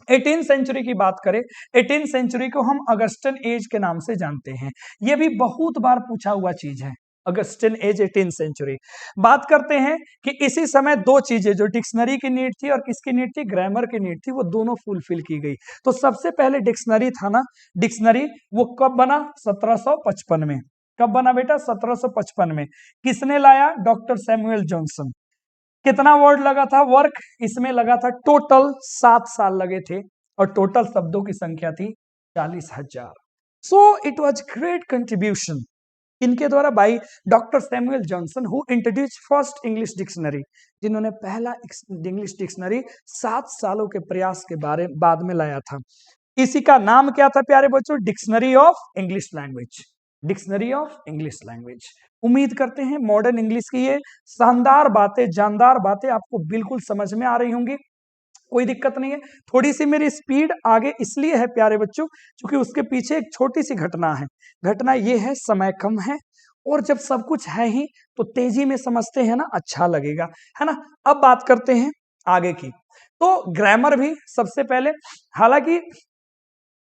18th सेंचुरी की बात करें, 18th सेंचुरी को हम अगस्टन एज के नाम से जानते हैं। यह भी बहुत बार पूछा हुआ चीज है, अगस्टन एज 18th सेंचुरी। बात करते हैं कि इसी समय दो चीजें, जो डिक्शनरी की नीड थी और किसकी नीड थी, ग्रामर की नीड थी, वो दोनों फुलफिल की गई। तो सबसे पहले डिक्शनरी था ना, डिक्शनरी वो कब बना, 1755 में। कब बना बेटा, 1755 में। किसने लाया, डॉक्टर सैमुअल जॉनसन। कितना वर्ड लगा था, वर्क इसमें लगा था टोटल 7 साल लगे थे, और टोटल शब्दों की संख्या थी 40,000। So it was great contribution इनके द्वारा by doctor Samuel Johnson, who introduce first English dictionary, जिन्होंने पहला इंग्लिश डिक्शनरी 7 सालों के प्रयास के बाद में लाया था। इसी का नाम क्या था प्यारे बच्चों, dictionary of English language. Dictionary of English language. उम्मीद करते हैं मॉडर्न इंग्लिश की ये शानदार बातें, जानदार बातें आपको बिल्कुल समझ में आ रही होंगी, कोई दिक्कत नहीं है। थोड़ी सी मेरी स्पीड आगे इसलिए है प्यारे बच्चों, क्योंकि उसके पीछे एक छोटी सी घटना है। घटना ये है, समय कम है, और जब सब कुछ है ही तो तेजी में समझते हैं ना, अच्छा लगेगा, है ना। अब बात करते हैं आगे की। तो ग्रामर भी सबसे पहले, हालांकि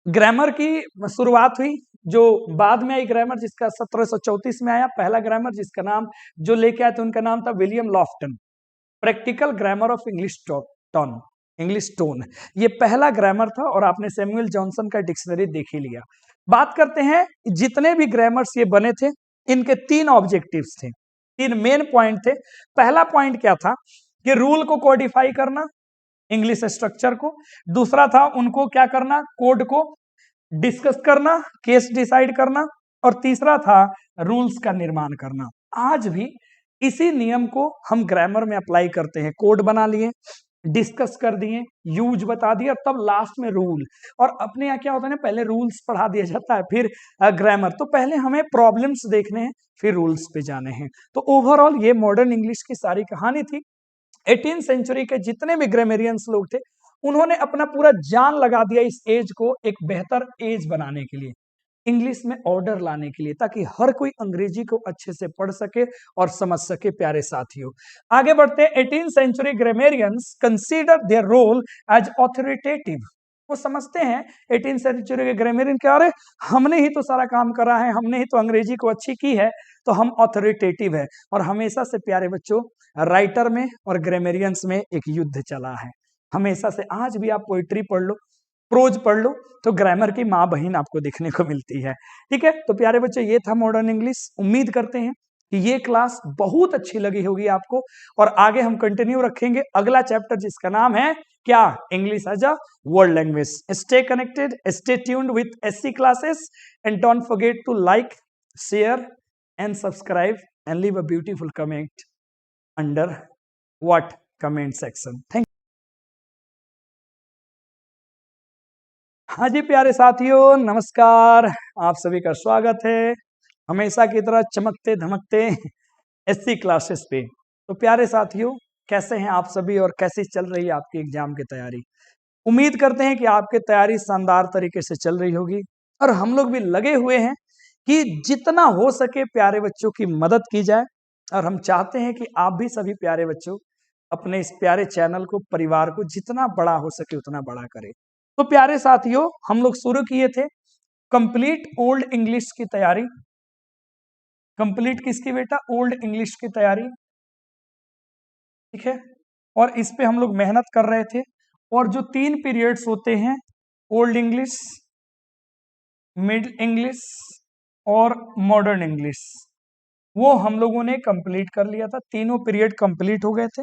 ग्रामर की शुरुआत हुई, जो बाद में आई ग्रामर, जिसका 1734 में आया पहला ग्रामर, जिसका नाम जो लेके आए थे उनका नाम था William Loughton, practical grammar of English tongue, English tongue. ये पहला ग्रामर था, और आपने सैमुअल जॉनसन का डिक्शनरी देख ही लिया। बात करते हैं, जितने भी ग्रामर्स ये बने थे, इनके 3 ऑब्जेक्टिव्स थे, 3 मेन पॉइंट थे। पहला पॉइंट क्या था कि रूल को कोडिफाई करना, इंग्लिश स्ट्रक्चर को। दूसरा था उनको क्या करना, कोड को डिस्कस करना, केस डिसाइड करना। और तीसरा था रूल्स का निर्माण करना। आज भी इसी नियम को हम ग्रामर में अप्लाई करते हैं। कोड बना लिए, डिस्कस कर दिए, यूज बता दिया, तब लास्ट में रूल। और अपने यहाँ क्या होता है ना, पहले रूल्स पढ़ा दिया जाता है, फिर ग्रामर। तो पहले हमें प्रॉब्लम्स देखने हैं, फिर रूल्स पे जाने हैं। तो ओवरऑल ये मॉडर्न इंग्लिश की सारी कहानी थी। 18th सेंचुरी के जितने भी ग्रामेरियंस लोग थे, उन्होंने अपना पूरा जान लगा दिया इस एज को एक बेहतर एज बनाने के लिए, इंग्लिश में ऑर्डर लाने के लिए, ताकि हर कोई अंग्रेजी को अच्छे से पढ़ सके और समझ सके। प्यारे साथियों, आगे बढ़ते हैं। 18th century grammarians consider their role as authoritative. वो समझते हैं 18th सेंचुरी के ग्रामेरियन क्या, अरे हमने ही तो सारा काम करा है, हमने ही तो अंग्रेजी को अच्छी की है, तो हम ऑथोरिटेटिव है। और हमेशा से प्यारे बच्चों, राइटर में और ग्रामेरियंस में एक युद्ध चला है, हमेशा से। आज भी आप पोइट्री पढ़ लो, प्रोज पढ़ लो, तो ग्रामर की माँ बहन आपको देखने को मिलती है। ठीक है, तो प्यारे बच्चों, ये था मॉडर्न इंग्लिश। उम्मीद करते हैं कि ये क्लास बहुत अच्छी लगी होगी आपको, और आगे हम कंटिन्यू रखेंगे अगला चैप्टर, जिसका नाम है क्या, English as a world language. Stay connected, stay tuned with SC classes, and don't forget to like, share and subscribe, and leave a beautiful comment under what comment section. Thank. हाँ जी प्यारे साथियों, नमस्कार, आप सभी का स्वागत है हमेशा की तरह चमकते धमकते SC क्लासेस पे। तो प्यारे साथियों, कैसे हैं आप सभी, और कैसी चल रही है आपकी एग्जाम की तैयारी। उम्मीद करते हैं कि आपकी तैयारी शानदार तरीके से चल रही होगी, और हम लोग भी लगे हुए हैं कि जितना हो सके प्यारे बच्चों की मदद की जाए। और हम चाहते हैं कि आप भी सभी प्यारे बच्चों अपने इस प्यारे चैनल को, परिवार को जितना बड़ा हो सके उतना बड़ा करें। तो प्यारे साथियों, हम लोग शुरू किए थे कंप्लीट ओल्ड इंग्लिश की तैयारी। कंप्लीट किसकी बेटा, ओल्ड इंग्लिश की तैयारी। ठीक है, और इस पे हम लोग मेहनत कर रहे थे। और जो 3 पीरियड्स होते हैं, ओल्ड इंग्लिश, मिड इंग्लिश और मॉडर्न इंग्लिश, वो हम लोगों ने कंप्लीट कर लिया था। तीनों पीरियड कंप्लीट हो गए थे।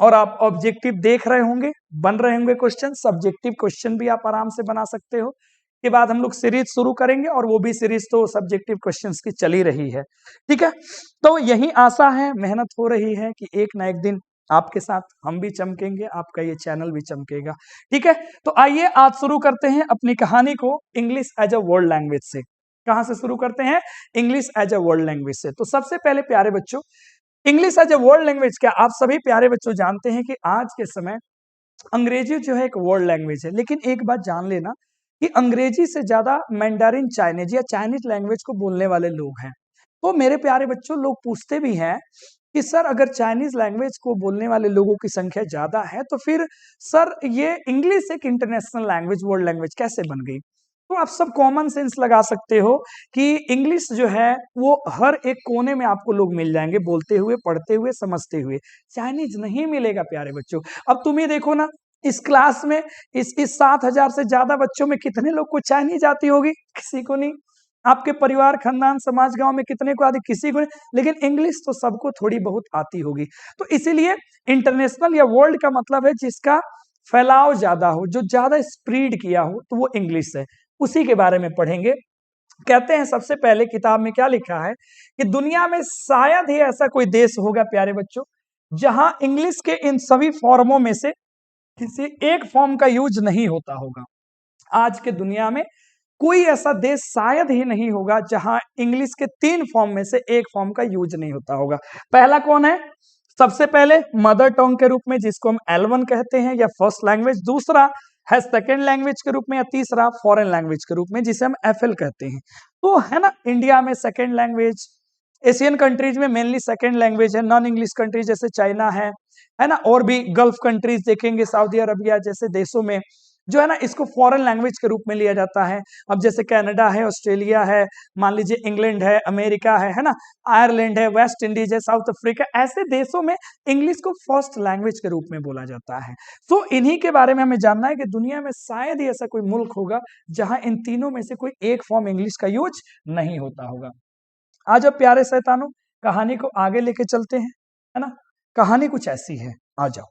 और आप ऑब्जेक्टिव देख रहे होंगे, बन रहे होंगे क्वेश्चन, सब्जेक्टिव क्वेश्चन भी आप आराम से बना सकते हो। के बाद हम लोग सीरीज शुरू करेंगे, और वो भी सीरीज तो सब्जेक्टिव क्वेश्चंस की चली रही है। ठीक है, तो यही आशा है, मेहनत हो रही है कि एक ना एक दिन आपके साथ हम भी चमकेंगे, आपका ये चैनल भी चमकेगा। ठीक है, तो आइए आज शुरू करते हैं अपनी कहानी को English as a world language से। कहां से शुरू करते हैं, English as a world language से। तो सबसे पहले प्यारे बच्चों, English as a world language, क्या आप सभी प्यारे बच्चों जानते हैं कि आज के समय अंग्रेजी जो है एक वर्ल्ड लैंग्वेज है, लेकिन एक बात जान लेना कि अंग्रेजी से ज्यादा मैंडारिन चाइनीज या चाइनीज लैंग्वेज को बोलने वाले लोग हैं। तो मेरे प्यारे बच्चों, लोग पूछते भी हैं कि सर अगर चाइनीज लैंग्वेज को बोलने वाले लोगों की संख्या ज्यादा है तो फिर सर ये इंग्लिश एक इंटरनेशनल लैंग्वेज, वर्ल्ड लैंग्वेज कैसे बन गई? तो आप सब कॉमन सेंस लगा सकते हो कि इंग्लिश जो है वो हर एक कोने में आपको लोग मिल जाएंगे, बोलते हुए, पढ़ते हुए, समझते हुए। चाइनीज नहीं मिलेगा प्यारे बच्चों। अब तुम ये देखो ना, इस क्लास में इस 7,000 से ज्यादा बच्चों में कितने लोग को चाइनीज आती होगी? किसी को नहीं। आपके परिवार, खानदान, समाज, गांव में कितने को आती? किसी को नहीं। लेकिन इंग्लिश तो सबको थोड़ी बहुत आती होगी। तो इसीलिए इंटरनेशनल या वर्ल्ड का मतलब है जिसका फैलाव ज्यादा हो, जो ज्यादा स्प्रीड किया हो, तो वो इंग्लिश है। उसी के बारे में पढ़ेंगे। कहते हैं सबसे पहले किताब में क्या लिखा है कि दुनिया में शायद ही ऐसा कोई देश होगा प्यारे बच्चों जहां इंग्लिश के इन सभी फॉर्मों में से किसी एक फॉर्म का यूज नहीं होता होगा। आज के दुनिया में कोई ऐसा देश शायद ही नहीं होगा जहां इंग्लिश के 3 फॉर्म में से एक फॉर्म का यूज नहीं होता होगा। पहला कौन है? सबसे पहले मदर टंग के रूप में, जिसको हम L1 कहते हैं या फर्स्ट लैंग्वेज। दूसरा है सेकेंड लैंग्वेज के रूप में, या तीसरा फॉरेन लैंग्वेज के रूप में जिसे हम FL कहते हैं। तो है ना, इंडिया में सेकेंड लैंग्वेज, एशियन कंट्रीज में मेनली सेकेंड लैंग्वेज है। नॉन इंग्लिश कंट्रीज जैसे चाइना है ना, और भी गल्फ कंट्रीज देखेंगे, सऊदी अरबिया जैसे देशों में जो है ना इसको फॉरेन लैंग्वेज के रूप में लिया जाता है। अब जैसे कनाडा है, ऑस्ट्रेलिया है, मान लीजिए इंग्लैंड है, अमेरिका है ना, आयरलैंड है, वेस्ट इंडीज है, साउथ अफ्रीका, ऐसे देशों में इंग्लिश को फर्स्ट लैंग्वेज के रूप में बोला जाता है। तो इन्हीं के बारे में हमें जानना है कि दुनिया में शायद ही ऐसा कोई मुल्क होगा जहां इन तीनों में से कोई एक फॉर्म इंग्लिश का यूज नहीं होता होगा। आज अब प्यारे शैतानों, कहानी को आगे लेके चलते हैं, है ना। कहानी कुछ ऐसी है, आ जाओ।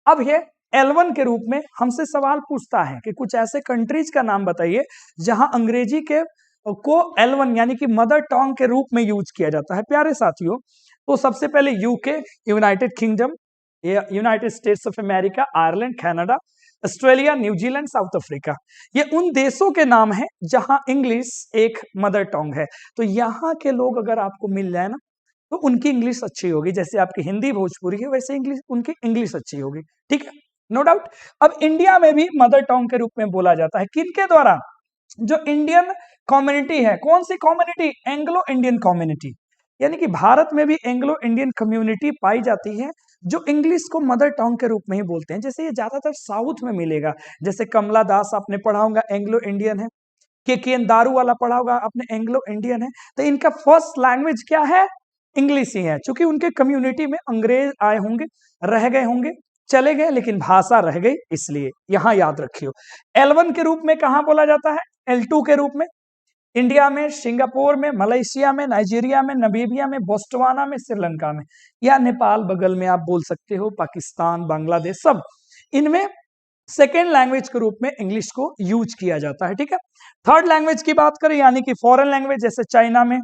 अब ये L1 के रूप में हमसे सवाल पूछता है कि कुछ ऐसे कंट्रीज का नाम बताइए जहां अंग्रेजी के को L1 यानी कि मदर टंग के रूप में यूज किया जाता है। प्यारे साथियों, तो सबसे पहले UK, United kingdom, United states of America, Ireland, Canada, Australia, New Zealand, south Africa, ये उन देशों के नाम हैं जहां इंग्लिश एक मदर टंग है। तो यहाँ के लोग अगर आपको मिल जाए ना, तो उनकी इंग्लिश अच्छी होगी। जैसे आपकी हिंदी भोजपुरी है, वैसे इंग्लिश, उनकी इंग्लिश अच्छी होगी। ठीक है, नो डाउट। अब इंडिया में भी मदर टंग के रूप में बोला जाता है, किनके द्वारा? जो इंडियन कम्युनिटी है। कौन सी कम्युनिटी? Anglo Indian community. यानी कि भारत में भी एंग्लो इंडियन कम्युनिटी पाई जाती है जो इंग्लिश को मदर टंग के रूप में ही बोलते हैं। जैसे ये ज्यादातर साउथ में मिलेगा। जैसे कमला दास आपने पढ़ा होगा, एंग्लो इंडियन है। KKN दारू वाला पढ़ा होगा आपने, एंग्लो इंडियन है। तो इनका फर्स्ट लैंग्वेज क्या है? इंग्लिश ही है, क्योंकि उनके कम्युनिटी में अंग्रेज आए होंगे, रह गए होंगे, चले गए, लेकिन भाषा रह गई, इसलिए यहां याद रखियो। L1 के रूप में कहां बोला जाता है? L2 के रूप में इंडिया में, सिंगापुर में, मलेशिया में, नाइजीरिया में, नमीबिया में, बोस्टवाना में, श्रीलंका में, या नेपाल बगल में आप बोल सकते हो, पाकिस्तान, बांग्लादेश, सब इनमें सेकेंड लैंग्वेज के रूप में इंग्लिश को यूज किया जाता है। ठीक है, थर्ड लैंग्वेज की बात करें यानी कि फॉरेन लैंग्वेज, जैसे चाइना में,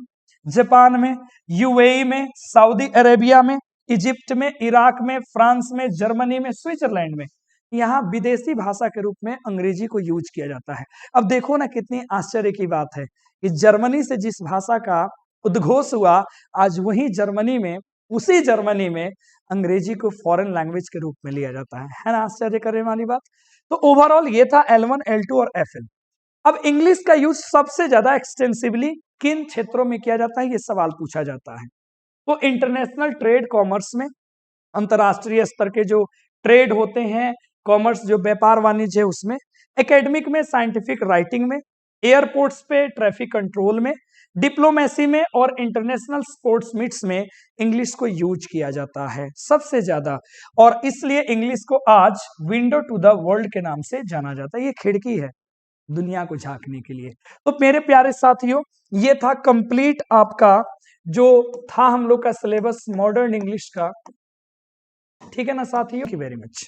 जापान में, UAE में, सऊदी अरेबिया में, इजिप्ट में, इराक में, फ्रांस में, जर्मनी में, स्विट्जरलैंड में, यहाँ विदेशी भाषा के रूप में अंग्रेजी को यूज किया जाता है। अब देखो ना, कितनी आश्चर्य की बात है कि जर्मनी से जिस भाषा का उद्घोष हुआ, आज वही जर्मनी में, उसी जर्मनी में अंग्रेजी को फॉरेन लैंग्वेज के रूप में लिया जाता है ना। आश्चर्य करने वाली बात। तो ओवरऑल ये था L1, L2 और FL। अब इंग्लिश का यूज सबसे ज्यादा एक्सटेंसिवली किन क्षेत्रों में किया जाता है, ये सवाल पूछा जाता है। तो इंटरनेशनल ट्रेड, कॉमर्स में, अंतरराष्ट्रीय स्तर के जो ट्रेड होते हैं, कॉमर्स जो व्यापार वाणिज्य है उसमें, एकेडमिक में, साइंटिफिक राइटिंग में, एयरपोर्ट्स पे, ट्रैफिक कंट्रोल में, डिप्लोमेसी में, और इंटरनेशनल स्पोर्ट्स मीट्स में इंग्लिश को यूज किया जाता है सबसे ज्यादा। और इसलिए इंग्लिश को आज विंडो टू द वर्ल्ड के नाम से जाना जाता है। ये खिड़की है दुनिया को झांकने के लिए। तो मेरे प्यारे साथियों, ये था कंप्लीट आपका जो था हम लोग का सिलेबस मॉडर्न इंग्लिश का। ठीक है ना साथियों, वेरी मच।